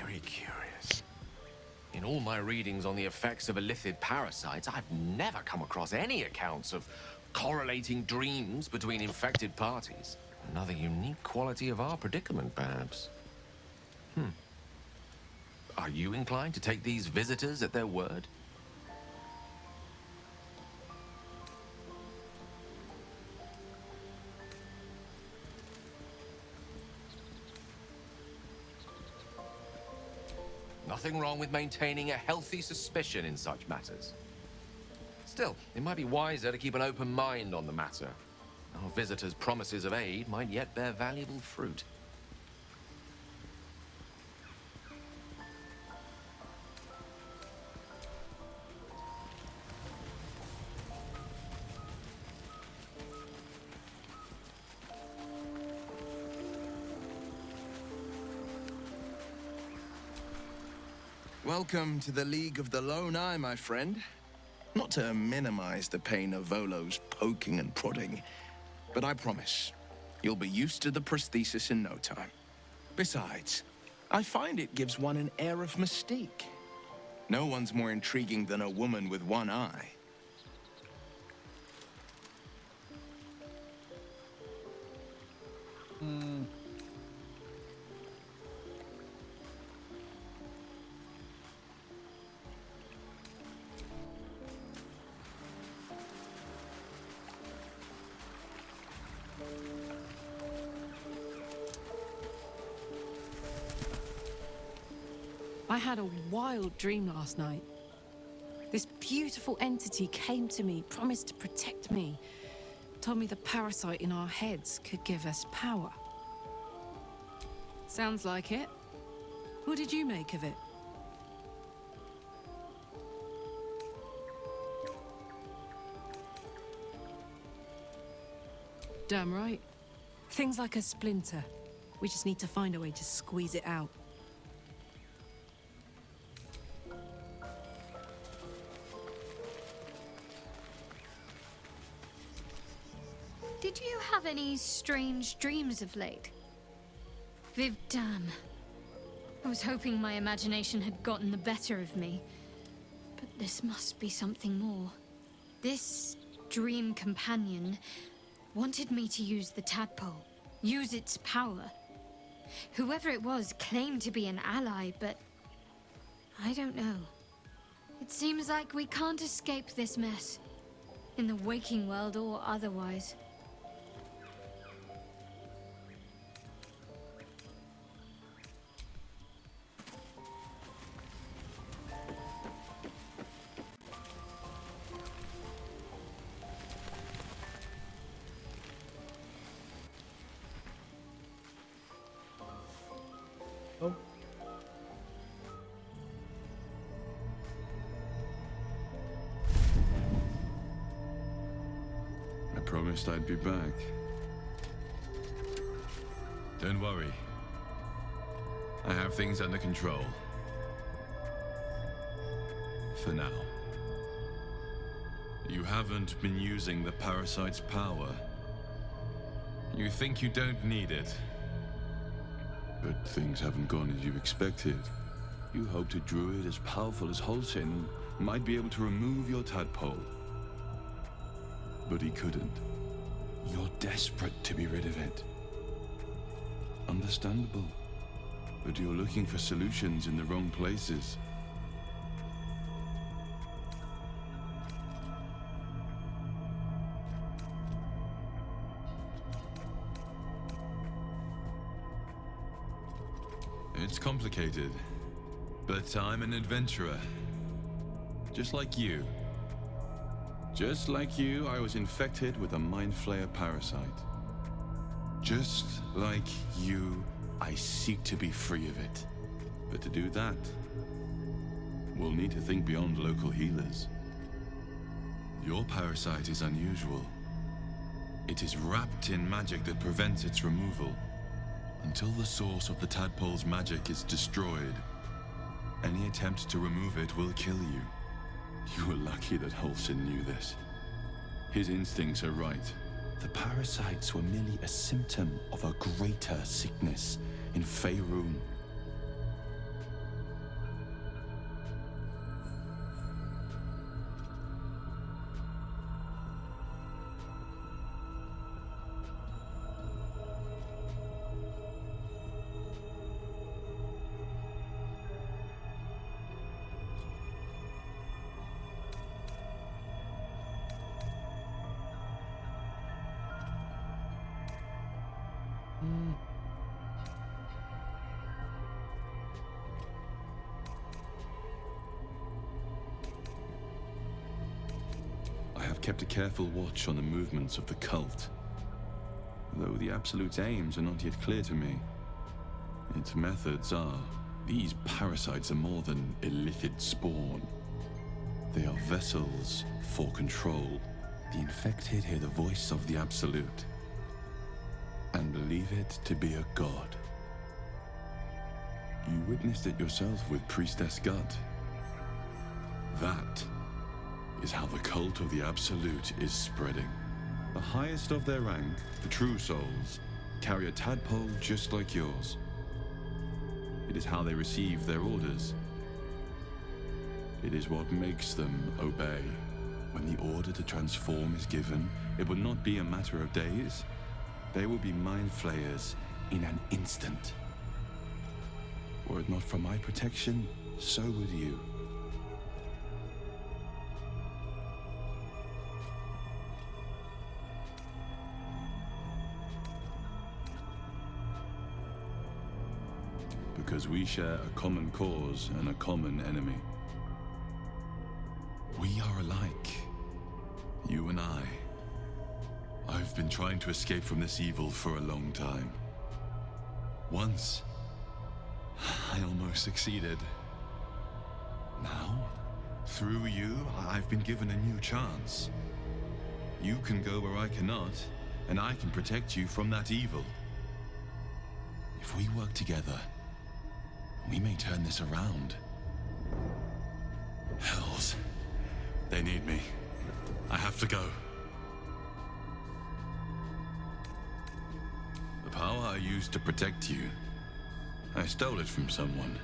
Speaker 3: Very curious. In all my readings on the effects of illithid parasites, I've never come across any accounts of correlating dreams between infected parties. Another unique quality of our predicament, perhaps. Are you inclined to take these visitors at their word? Nothing wrong with maintaining a healthy suspicion in such matters. Still, it might be wiser to keep an open mind on the matter. Our visitors' promises of aid might yet bear valuable fruit.
Speaker 11: Welcome to the League of the Lone Eye, my friend. Not to minimize the pain of Volo's poking and prodding, but I promise you'll be used to the prosthesis in no time. Besides, I find it gives one an air of mystique. No one's more intriguing than a woman with one eye.
Speaker 4: I had a wild dream last night. This beautiful entity came to me, promised to protect me, told me the parasite in our heads could give us power. Sounds like it. What did you make of it? Damn right. Things like a splinter. We just need to find a way to squeeze it out.
Speaker 5: Did you have any strange dreams of late? Viv, damn. I was hoping my imagination had gotten the better of me. But this must be something more. This dream companion wanted me to use the tadpole, use its power. Whoever it was claimed to be an ally, but I don't know. It seems like we can't escape this mess, in the waking world or otherwise.
Speaker 17: I promised I'd be back. Don't worry. I have things under control. For now. You haven't been using the parasite's power. You think you don't need it. But things haven't gone as you expected. You hoped a druid as powerful as Holsin might be able to remove your tadpole. But he couldn't. You're desperate to be rid of it. Understandable. But you're looking for solutions in the wrong places. It's complicated, but I'm an adventurer. Just like you. Just like you, I was infected with a Mind Flayer parasite. Just like you, I seek to be free of it. But to do that, we'll need to think beyond local healers. Your parasite is unusual. It is wrapped in magic that prevents its removal. Until the source of the tadpole's magic is destroyed, any attempt to remove it will kill you. You were lucky that Holson knew this. His instincts are right. The parasites were merely a symptom of a greater sickness in Faerun. I have kept a careful watch on the movements of the cult, though the Absolute's aims are not yet clear to me. Its methods are. These parasites are more than illithid spawn. They are vessels for control. The infected hear the voice of the Absolute and believe it to be a god. You witnessed it yourself with Priestess Gut. That is how the cult of the Absolute is spreading. The highest of their rank, the True Souls, carry a tadpole just like yours. It is how they receive their orders. It is what makes them obey. When the order to transform is given, it will not be a matter of days. They will be mind flayers in an instant. Were it not for my protection, so would you. Because we share a common cause and a common enemy. We are alike. You and I. I've been trying to escape from this evil for a long time. Once, I almost succeeded. Now, through you, I've been given a new chance. You can go where I cannot, and I can protect you from that evil. If we work together, we may turn this around. Hells. They need me. I have to go. The power I used to protect you, I stole it from someone.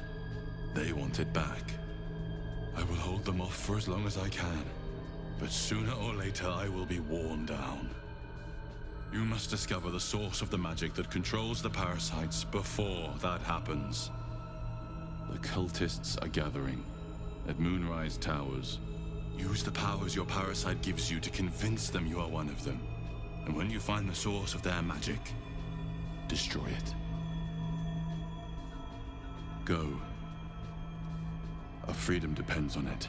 Speaker 17: They want it back. I will hold them off for as long as I can. But sooner or later, I will be worn down. You must discover the source of the magic that controls the parasites before that happens. The cultists are gathering at Moonrise Towers. Use the powers your parasite gives you to convince them you are one of them. And when you find the source of their magic, destroy it. Go. Our freedom depends on it.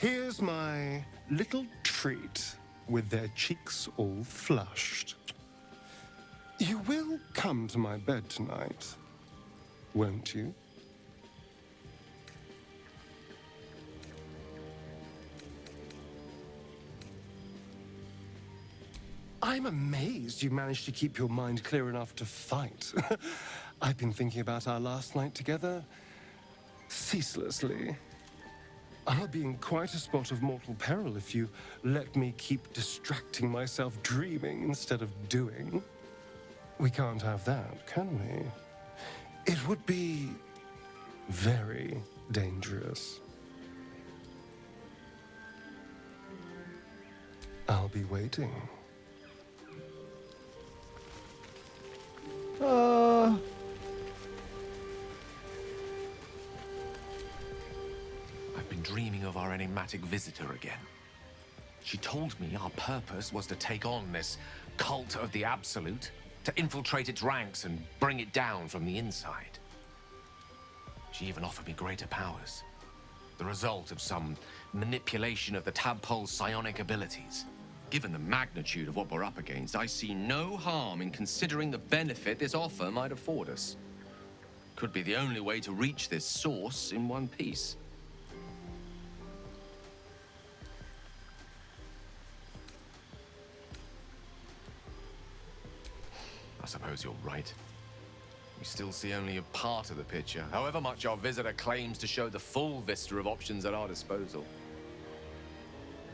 Speaker 2: Here's my little treat with their cheeks all flushed. You will come to my bed tonight, won't you? I'm amazed you managed to keep your mind clear enough to fight. I've been thinking about our last night together ceaselessly. I'll be in quite a spot of mortal peril if you let me keep distracting myself dreaming instead of doing. We can't have that, can we? It would be very dangerous. I'll be waiting.
Speaker 3: I've been dreaming of our enigmatic visitor again. She told me our purpose was to take on this cult of the Absolute, to infiltrate its ranks and bring it down from the inside. She even offered me greater powers, the result of some manipulation of the tadpole's psionic abilities. Given the magnitude of what we're up against, I see no harm in considering the benefit this offer might afford us. Could be the only way to reach this source in one piece. I suppose you're right. We still see only a part of the picture, however much our visitor claims to show the full vista of options at our disposal.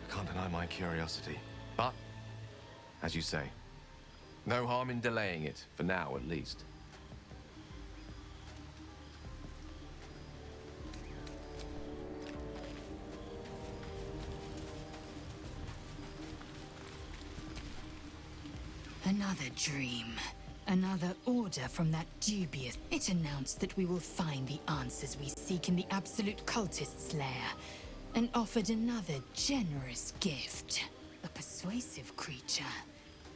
Speaker 3: I can't deny my curiosity, but, as you say, no harm in delaying it, for now at least.
Speaker 6: Another dream. Another order from that dubious... It announced that we will find the answers we seek in the Absolute Cultist's lair, and offered another generous gift. A persuasive creature.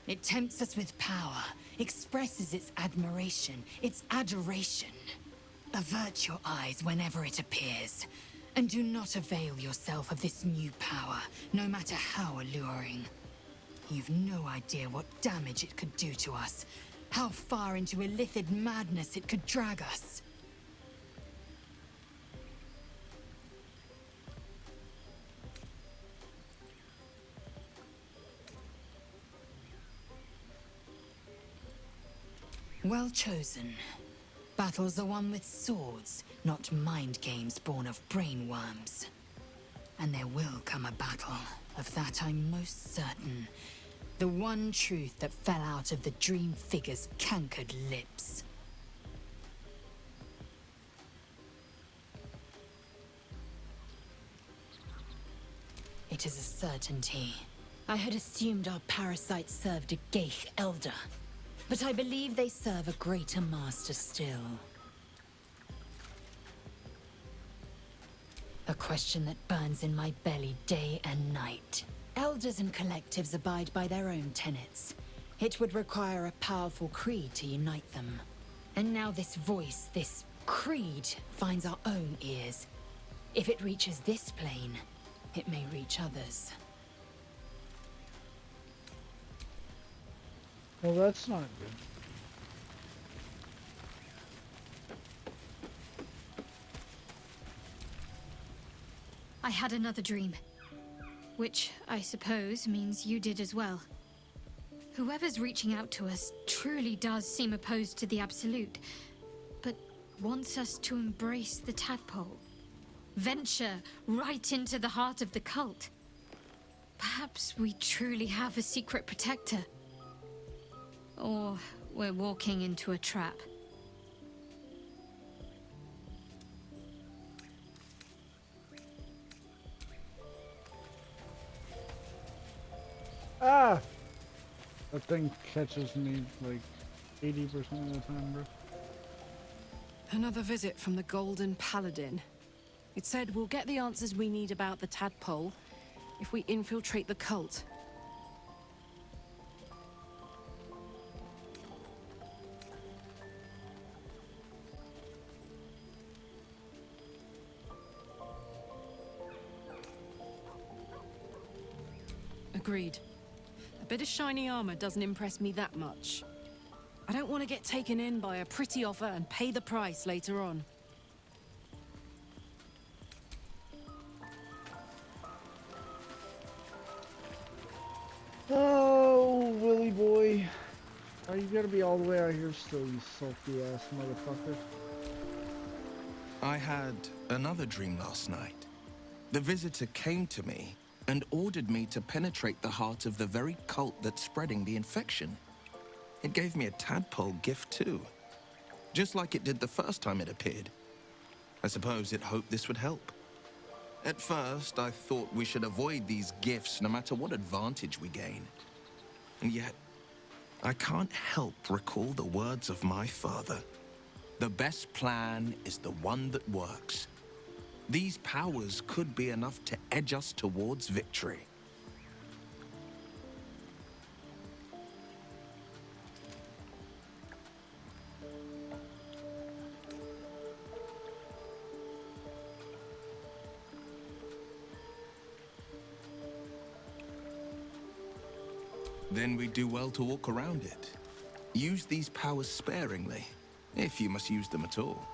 Speaker 6: It tempts us with power, expresses its admiration, its adoration. Avert your eyes whenever it appears, and do not avail yourself of this new power, no matter how alluring. You've no idea what damage it could do to us, how far into illithid madness it could drag us. Well chosen. Battles are won with swords, not mind games born of brainworms. And there will come a battle, of that I'm most certain. The one truth that fell out of the dream figure's cankered lips. It is a certainty. I had assumed our parasites served a Geich elder, but I believe they serve a greater master still. A question that burns in my belly day and night. Elders and collectives abide by their own tenets. It would require a powerful creed to unite them. And now this voice, this creed, finds our own ears. If it reaches this plane, it may reach others.
Speaker 1: Well, that's not good.
Speaker 5: I had another dream. Which, I suppose, means you did as well. Whoever's reaching out to us truly does seem opposed to the Absolute, but wants us to embrace the tadpole. Venture right into the heart of the cult. Perhaps we truly have a secret protector. Or we're walking into a trap.
Speaker 1: Ah! That thing catches me like 80% of the time, bro.
Speaker 4: Another visit from the Golden Paladin. It said we'll get the answers we need about the tadpole if we infiltrate the cult. Agreed. A bit of shiny armor doesn't impress me that much. I don't want to get taken in by a pretty offer and pay the price later on.
Speaker 1: Oh, Willy boy. Are you gonna be all the way out here still, you sulky ass motherfucker?
Speaker 11: I had another dream last night. The visitor came to me and ordered me to penetrate the heart of the very cult that's spreading the infection. It gave me a tadpole gift too, just like it did the first time it appeared. I suppose it hoped this would help. At first, I thought we should avoid these gifts no matter what advantage we gain. And yet, I can't help recall the words of my father. The best plan is the one that works. These powers could be enough to edge us towards victory. Then we do well to walk around it. Use these powers sparingly, if you must use them at all.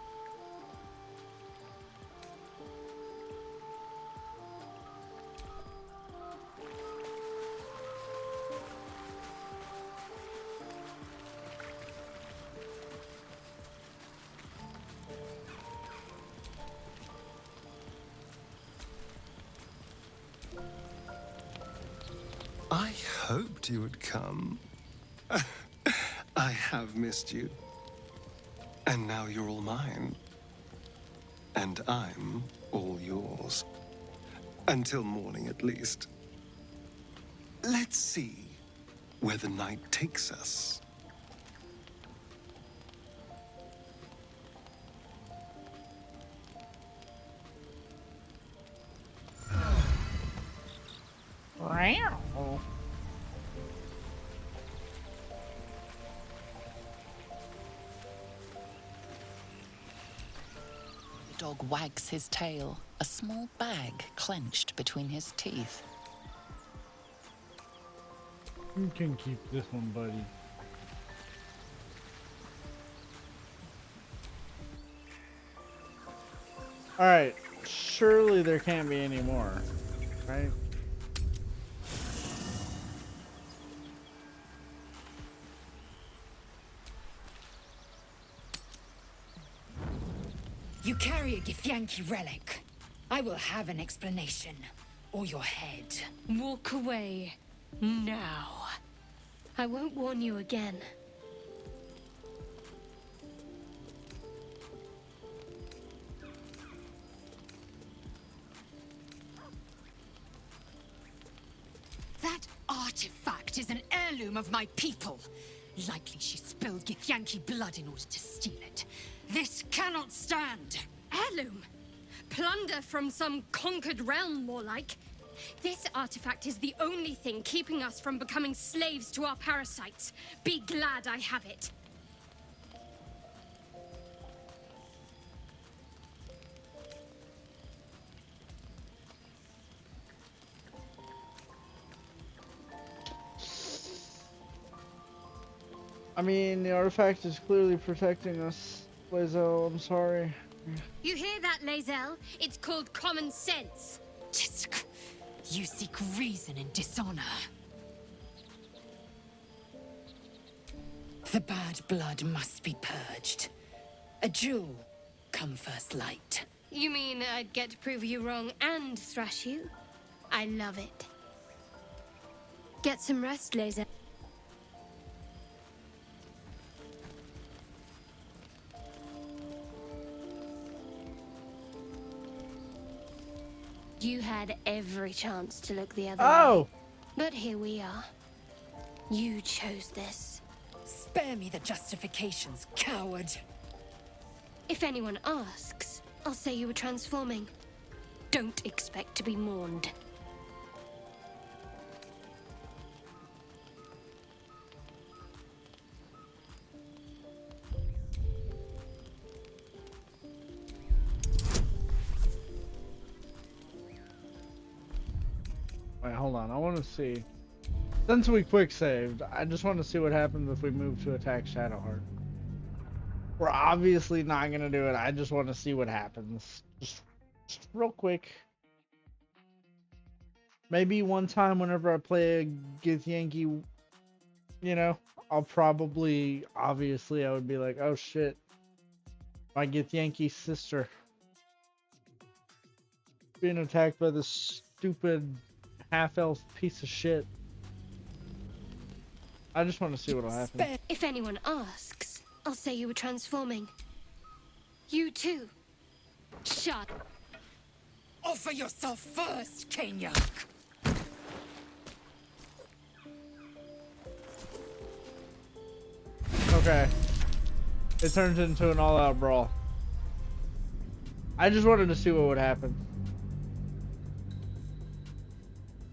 Speaker 2: I hoped you would come. I have missed you. And now you're all mine. And I'm all yours. Until morning, at least. Let's see where the night takes us.
Speaker 7: The dog wags his tail, a small bag clenched between his teeth.
Speaker 1: You can keep this one, buddy. Alright, surely there can't be any more, right?
Speaker 6: You carry a Githyanki relic. I will have an explanation. Or your head.
Speaker 5: Walk away. Now. I won't warn you again.
Speaker 6: That artifact is an heirloom of my people. Likely she spilled Githyanki blood in order to steal it. This cannot stand.
Speaker 5: Heirloom? Plunder from some conquered realm, more like. This artifact is the only thing keeping us from becoming slaves to our parasites. Be glad I have it.
Speaker 1: I mean, the artifact is clearly protecting us, Lizzo. I'm sorry.
Speaker 5: You hear that, Lae'zel? It's called common sense.
Speaker 6: Tisk. You seek reason in dishonor. The bad blood must be purged. A jewel come first light.
Speaker 5: You mean I'd get to prove you wrong and thrash you? I love it. Get some rest, Lae'zel. You had every chance to look the other way. But here we are. You chose this.
Speaker 6: Spare me the justifications, coward.
Speaker 5: If anyone asks, I'll say you were transforming. Don't expect to be mourned.
Speaker 1: Wait, hold on. I want to see. Since we quick saved, I just want to see what happens if we move to attack Shadowheart. We're obviously not gonna do it. I just want to see what happens. Just real quick. Maybe one time whenever I play a Githyanki, you know, I'll probably, obviously, I would be like, oh shit, my Githyanki sister being attacked by this stupid half-elf piece of shit. I just want to see what'll happen.
Speaker 5: If anyone asks, I'll say you were transforming. You too. Shut.
Speaker 6: Offer yourself first, Kenya.
Speaker 1: Okay. It turns into an all-out brawl. I just wanted to see what would happen.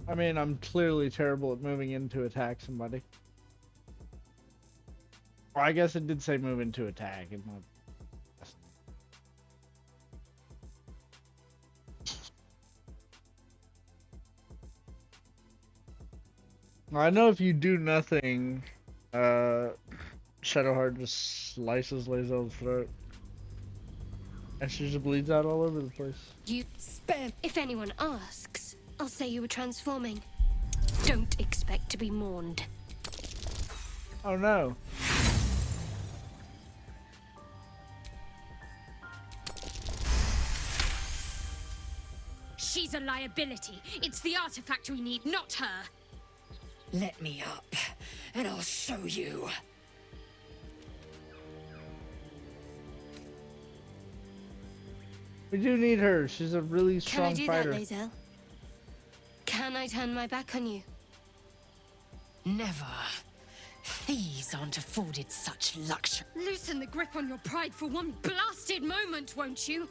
Speaker 1: I mean, I'm clearly terrible at moving in to attack somebody. Well, I guess it did say move into attack. I know if you do nothing, Shadowheart just slices Lae'zel's throat. And she just bleeds out all over the place.
Speaker 5: You spam. If anyone asks, I'll say you were transforming. Don't expect to be mourned.
Speaker 1: Oh no.
Speaker 5: She's a liability. It's the artifact we need, not her.
Speaker 6: Let me up, and I'll show you.
Speaker 1: We do need her. She's a really strong fighter.
Speaker 5: Can I do that, Lae'zel? Can I turn my back on you?
Speaker 6: Never. Thieves aren't afforded such luxury.
Speaker 5: Loosen the grip on your pride for one blasted moment, won't you?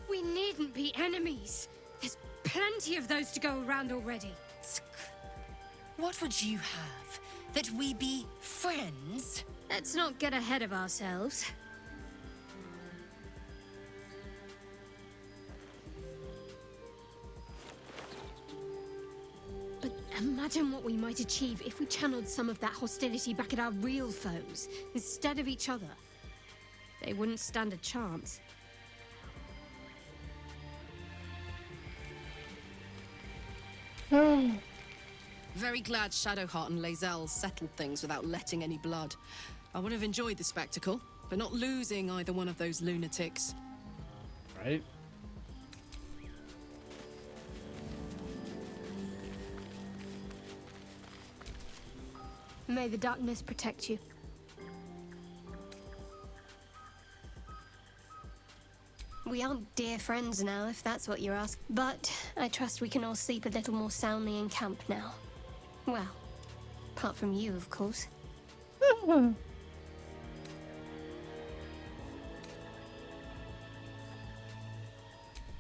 Speaker 5: We needn't be enemies. There's plenty of those to go around already.
Speaker 6: What would you have? That we be friends?
Speaker 5: Let's not get ahead of ourselves. But imagine what we might achieve if we channeled some of that hostility back at our real foes, instead of each other. They wouldn't stand a chance.
Speaker 4: Very glad Shadowheart and Lae'zel settled things without letting any blood. I would have enjoyed the spectacle, but not losing either one of those lunatics.
Speaker 1: Right?
Speaker 5: May the darkness protect you. We aren't dear friends now, if that's what you're asking. But I trust we can all sleep a little more soundly in camp now. Well, apart from you, of course.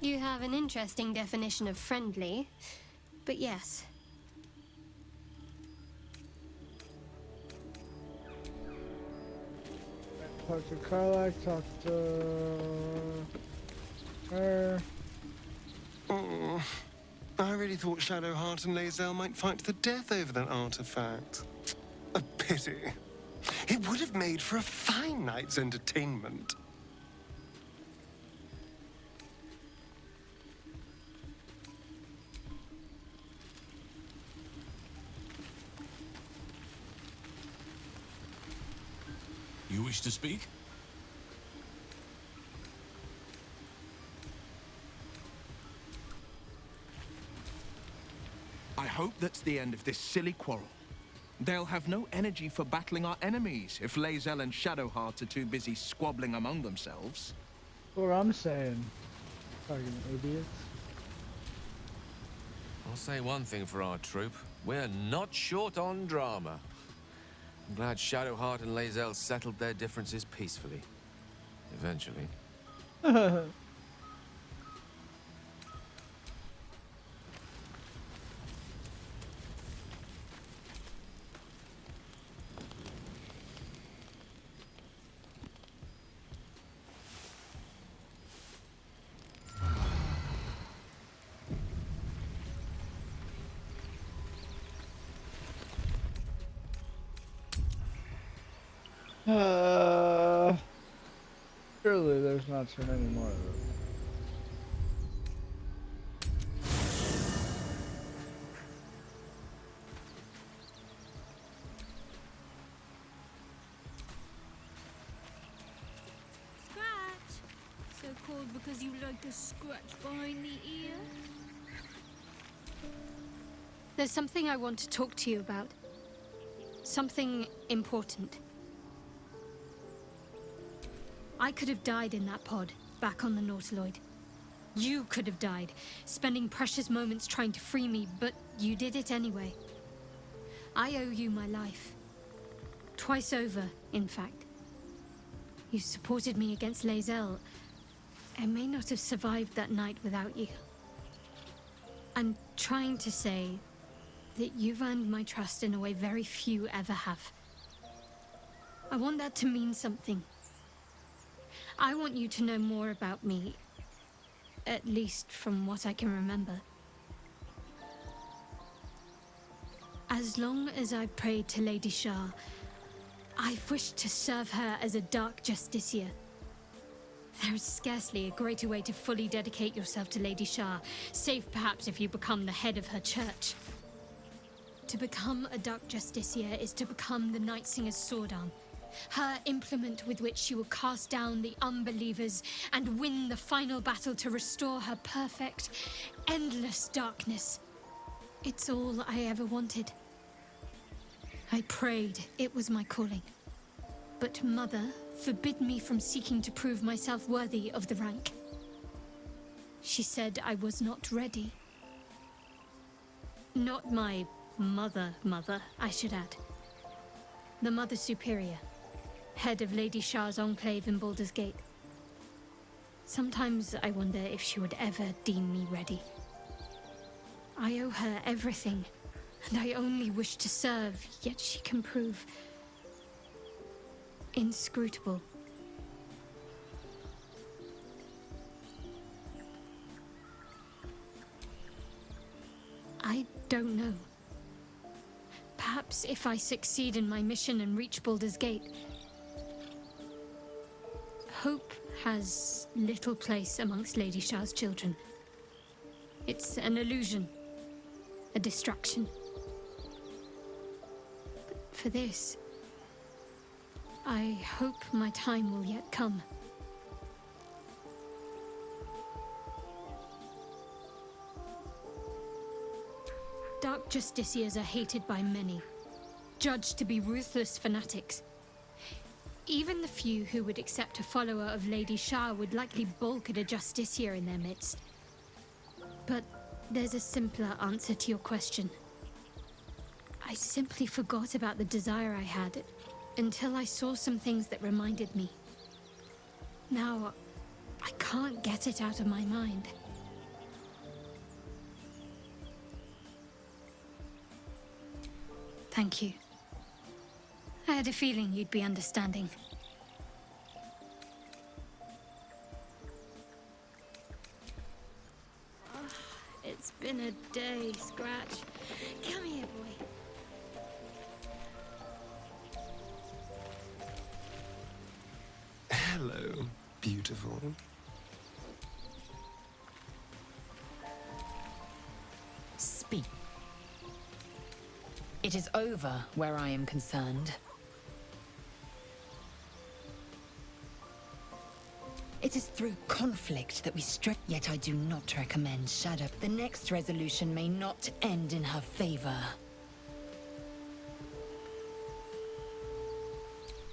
Speaker 5: You have an interesting definition of friendly, but yes.
Speaker 1: Talk to Karlach, talk to her.
Speaker 2: Oh, I really thought Shadowheart and Lae'zel might fight to the death over that artifact. A pity. It would have made for a fine night's entertainment.
Speaker 8: You wish to speak?
Speaker 18: I hope that's the end of this silly quarrel. They'll have no energy for battling our enemies if Lae'zel and Shadowheart are too busy squabbling among themselves.
Speaker 1: What I'm saying. Fucking idiots.
Speaker 3: I'll say one thing for our troop. We're not short on drama. I'm glad Shadowheart and Lae'zel settled their differences peacefully. Eventually.
Speaker 1: Surely there's not too many more of them.
Speaker 5: Scratch! So called because you like to scratch behind the ear? There's something I want to talk to you about. Something important. I could have died in that pod, back on the Nautiloid. You could have died, spending precious moments trying to free me, but you did it anyway. I owe you my life. Twice over, in fact. You supported me against Lae'zel. I may not have survived that night without you. I'm trying to say that you've earned my trust in a way very few ever have. I want that to mean something. I want you to know more about me, at least from what I can remember. As long as I've prayed to Lady Shah, I've wished to serve her as a Dark Justiciar. There is scarcely a greater way to fully dedicate yourself to Lady Shah, save perhaps if you become the head of her church. To become a Dark Justiciar is to become the Night Singer's sword arm, her implement with which she will cast down the unbelievers and win the final battle to restore her perfect, endless darkness. It's all I ever wanted. I prayed it was my calling. But Mother forbid me from seeking to prove myself worthy of the rank. She said I was not ready. Not my mother, I should add. The Mother Superior, head of Lady Shah's enclave in Baldur's Gate. Sometimes I wonder if she would ever deem me ready. I owe her everything, and I only wish to serve, yet she can prove inscrutable. I don't know. Perhaps if I succeed in my mission and reach Baldur's Gate. Hope has little place amongst Lady Shah's children. It's an illusion, a distraction. But for this, I hope my time will yet come. Dark Justiciars are hated by many, judged to be ruthless fanatics. Even the few who would accept a follower of Lady Shah would likely balk at a Justiciar in their midst. But there's a simpler answer to your question. I simply forgot about the desire I had until I saw some things that reminded me. Now, I can't get it out of my mind. Thank you. I had a feeling you'd be understanding. Oh, it's been a day, Scratch. Come here, boy.
Speaker 2: Hello, beautiful.
Speaker 6: Speak. It is over where I am concerned. It is through conflict that we strike, yet I do not recommend Shadow. The next resolution may not end in her favor.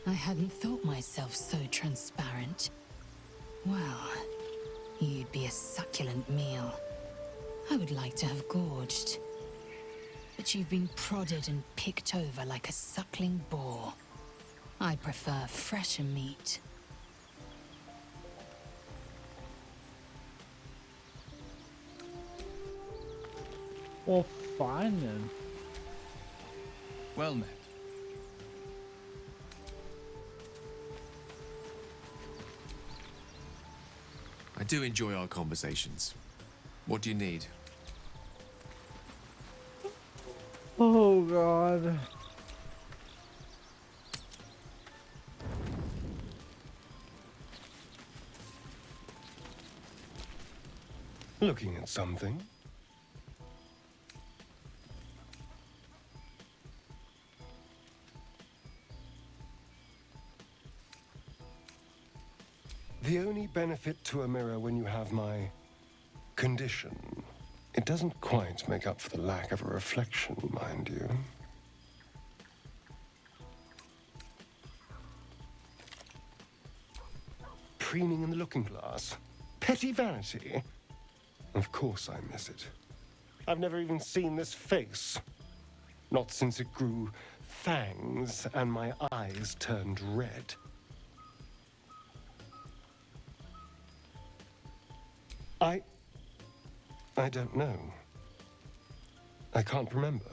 Speaker 6: I hadn't thought myself so transparent. Well, you'd be a succulent meal. I would like to have gorged. But you've been prodded and picked over like a suckling boar. I prefer fresher meat.
Speaker 1: Well, fine then.
Speaker 18: Well met.
Speaker 3: I do enjoy our conversations. What do you need?
Speaker 1: Oh, God.
Speaker 19: Looking at something? The only benefit to a mirror when you have my condition, it doesn't quite make up for the lack of a reflection, mind you. Preening in the looking glass? Petty vanity? Of course I miss it. I've never even seen this face. Not since it grew fangs and my eyes turned red. I don't know. I can't remember.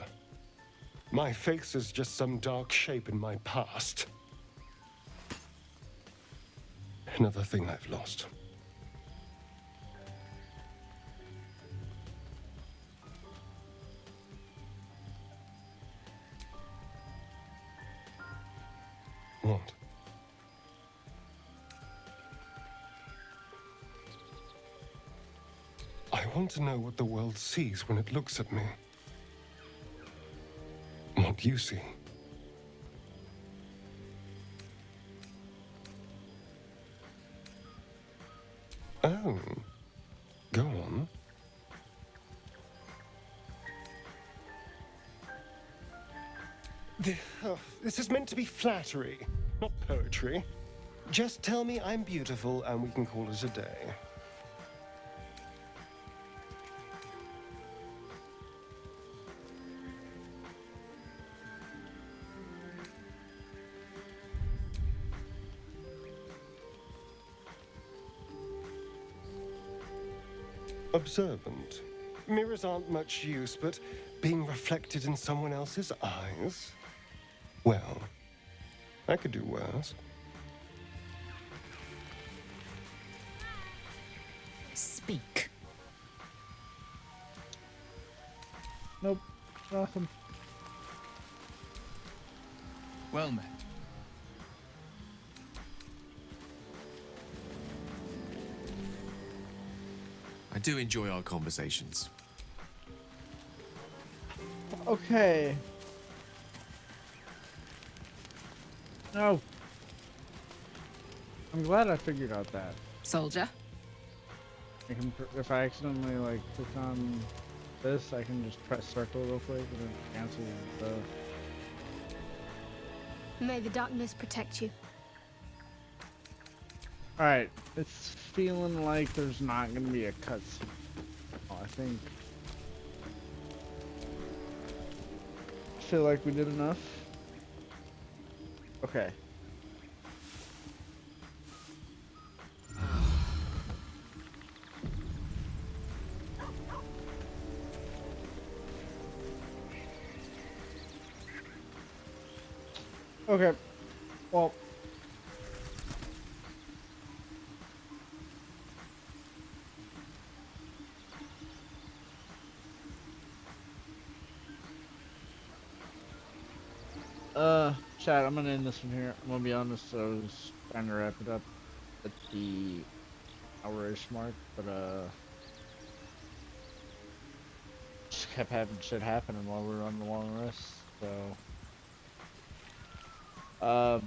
Speaker 19: My face is just some dark shape in my past. Another thing I've lost. What? I want to know what the world sees when it looks at me. What you see. Oh, go on. This is meant to be flattery, not poetry. Just tell me I'm beautiful and we can call it a day. Observant. Mirrors aren't much use, but being reflected in someone else's eyes? Well, I could do worse.
Speaker 6: Speak.
Speaker 1: Nope, nothing.
Speaker 18: Well met.
Speaker 3: I do enjoy our conversations.
Speaker 1: Okay. No. I'm glad I figured out that.
Speaker 4: Soldier.
Speaker 1: If I accidentally like click on this, I can just press circle real quick and then cancel the.
Speaker 5: May the darkness protect you.
Speaker 1: Alright, it's feeling like there's not gonna be a cutscene. Oh, I feel like we did enough. Okay. Okay. Well. Chat, I'm gonna end this one here. I'm gonna be honest, I was trying to wrap it up at the hour-ish mark, but just kept having shit happening while we were on the long rest, so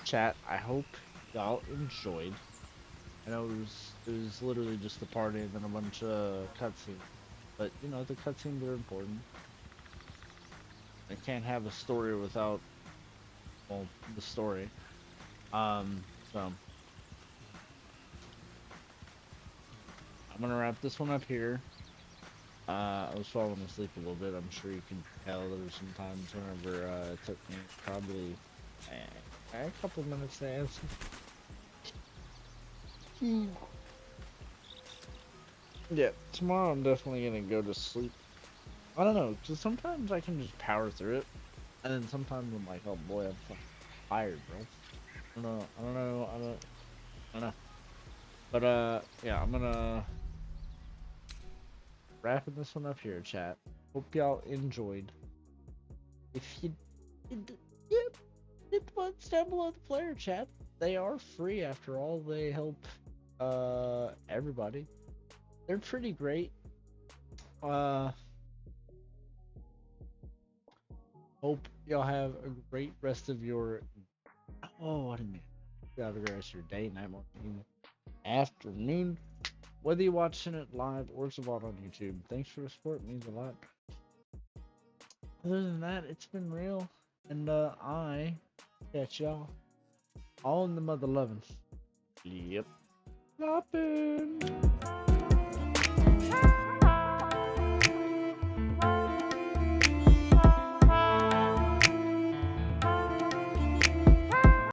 Speaker 1: chat, I hope y'all enjoyed. I know it was literally just the party and then a bunch of cutscenes, but you know the cutscenes are important. I can't have a story without, well, the story. So I'm gonna wrap this one up here. I was falling asleep a little bit. I'm sure you can tell there were some times whenever it took me probably a couple of minutes to answer. Yeah, tomorrow I'm definitely gonna go to sleep. I don't know, just sometimes I can just power through it, and then sometimes I'm like, oh boy, I'm fucking tired, bro. I don't know. But yeah, I'm gonna wrapping this one up here, chat. Hope y'all enjoyed. If you did, hit the buttons down below the player, chat. They are free after all. They help everybody. They're pretty great. Hope y'all have a great rest of your. Oh, what a minute. You have a great rest of your day, night, morning, evening, afternoon. Whether you're watching it live or it's on YouTube. Thanks for the support. It means a lot. Other than that, it's been real. And I catch y'all all in the mother loving. Yep. Poppin'.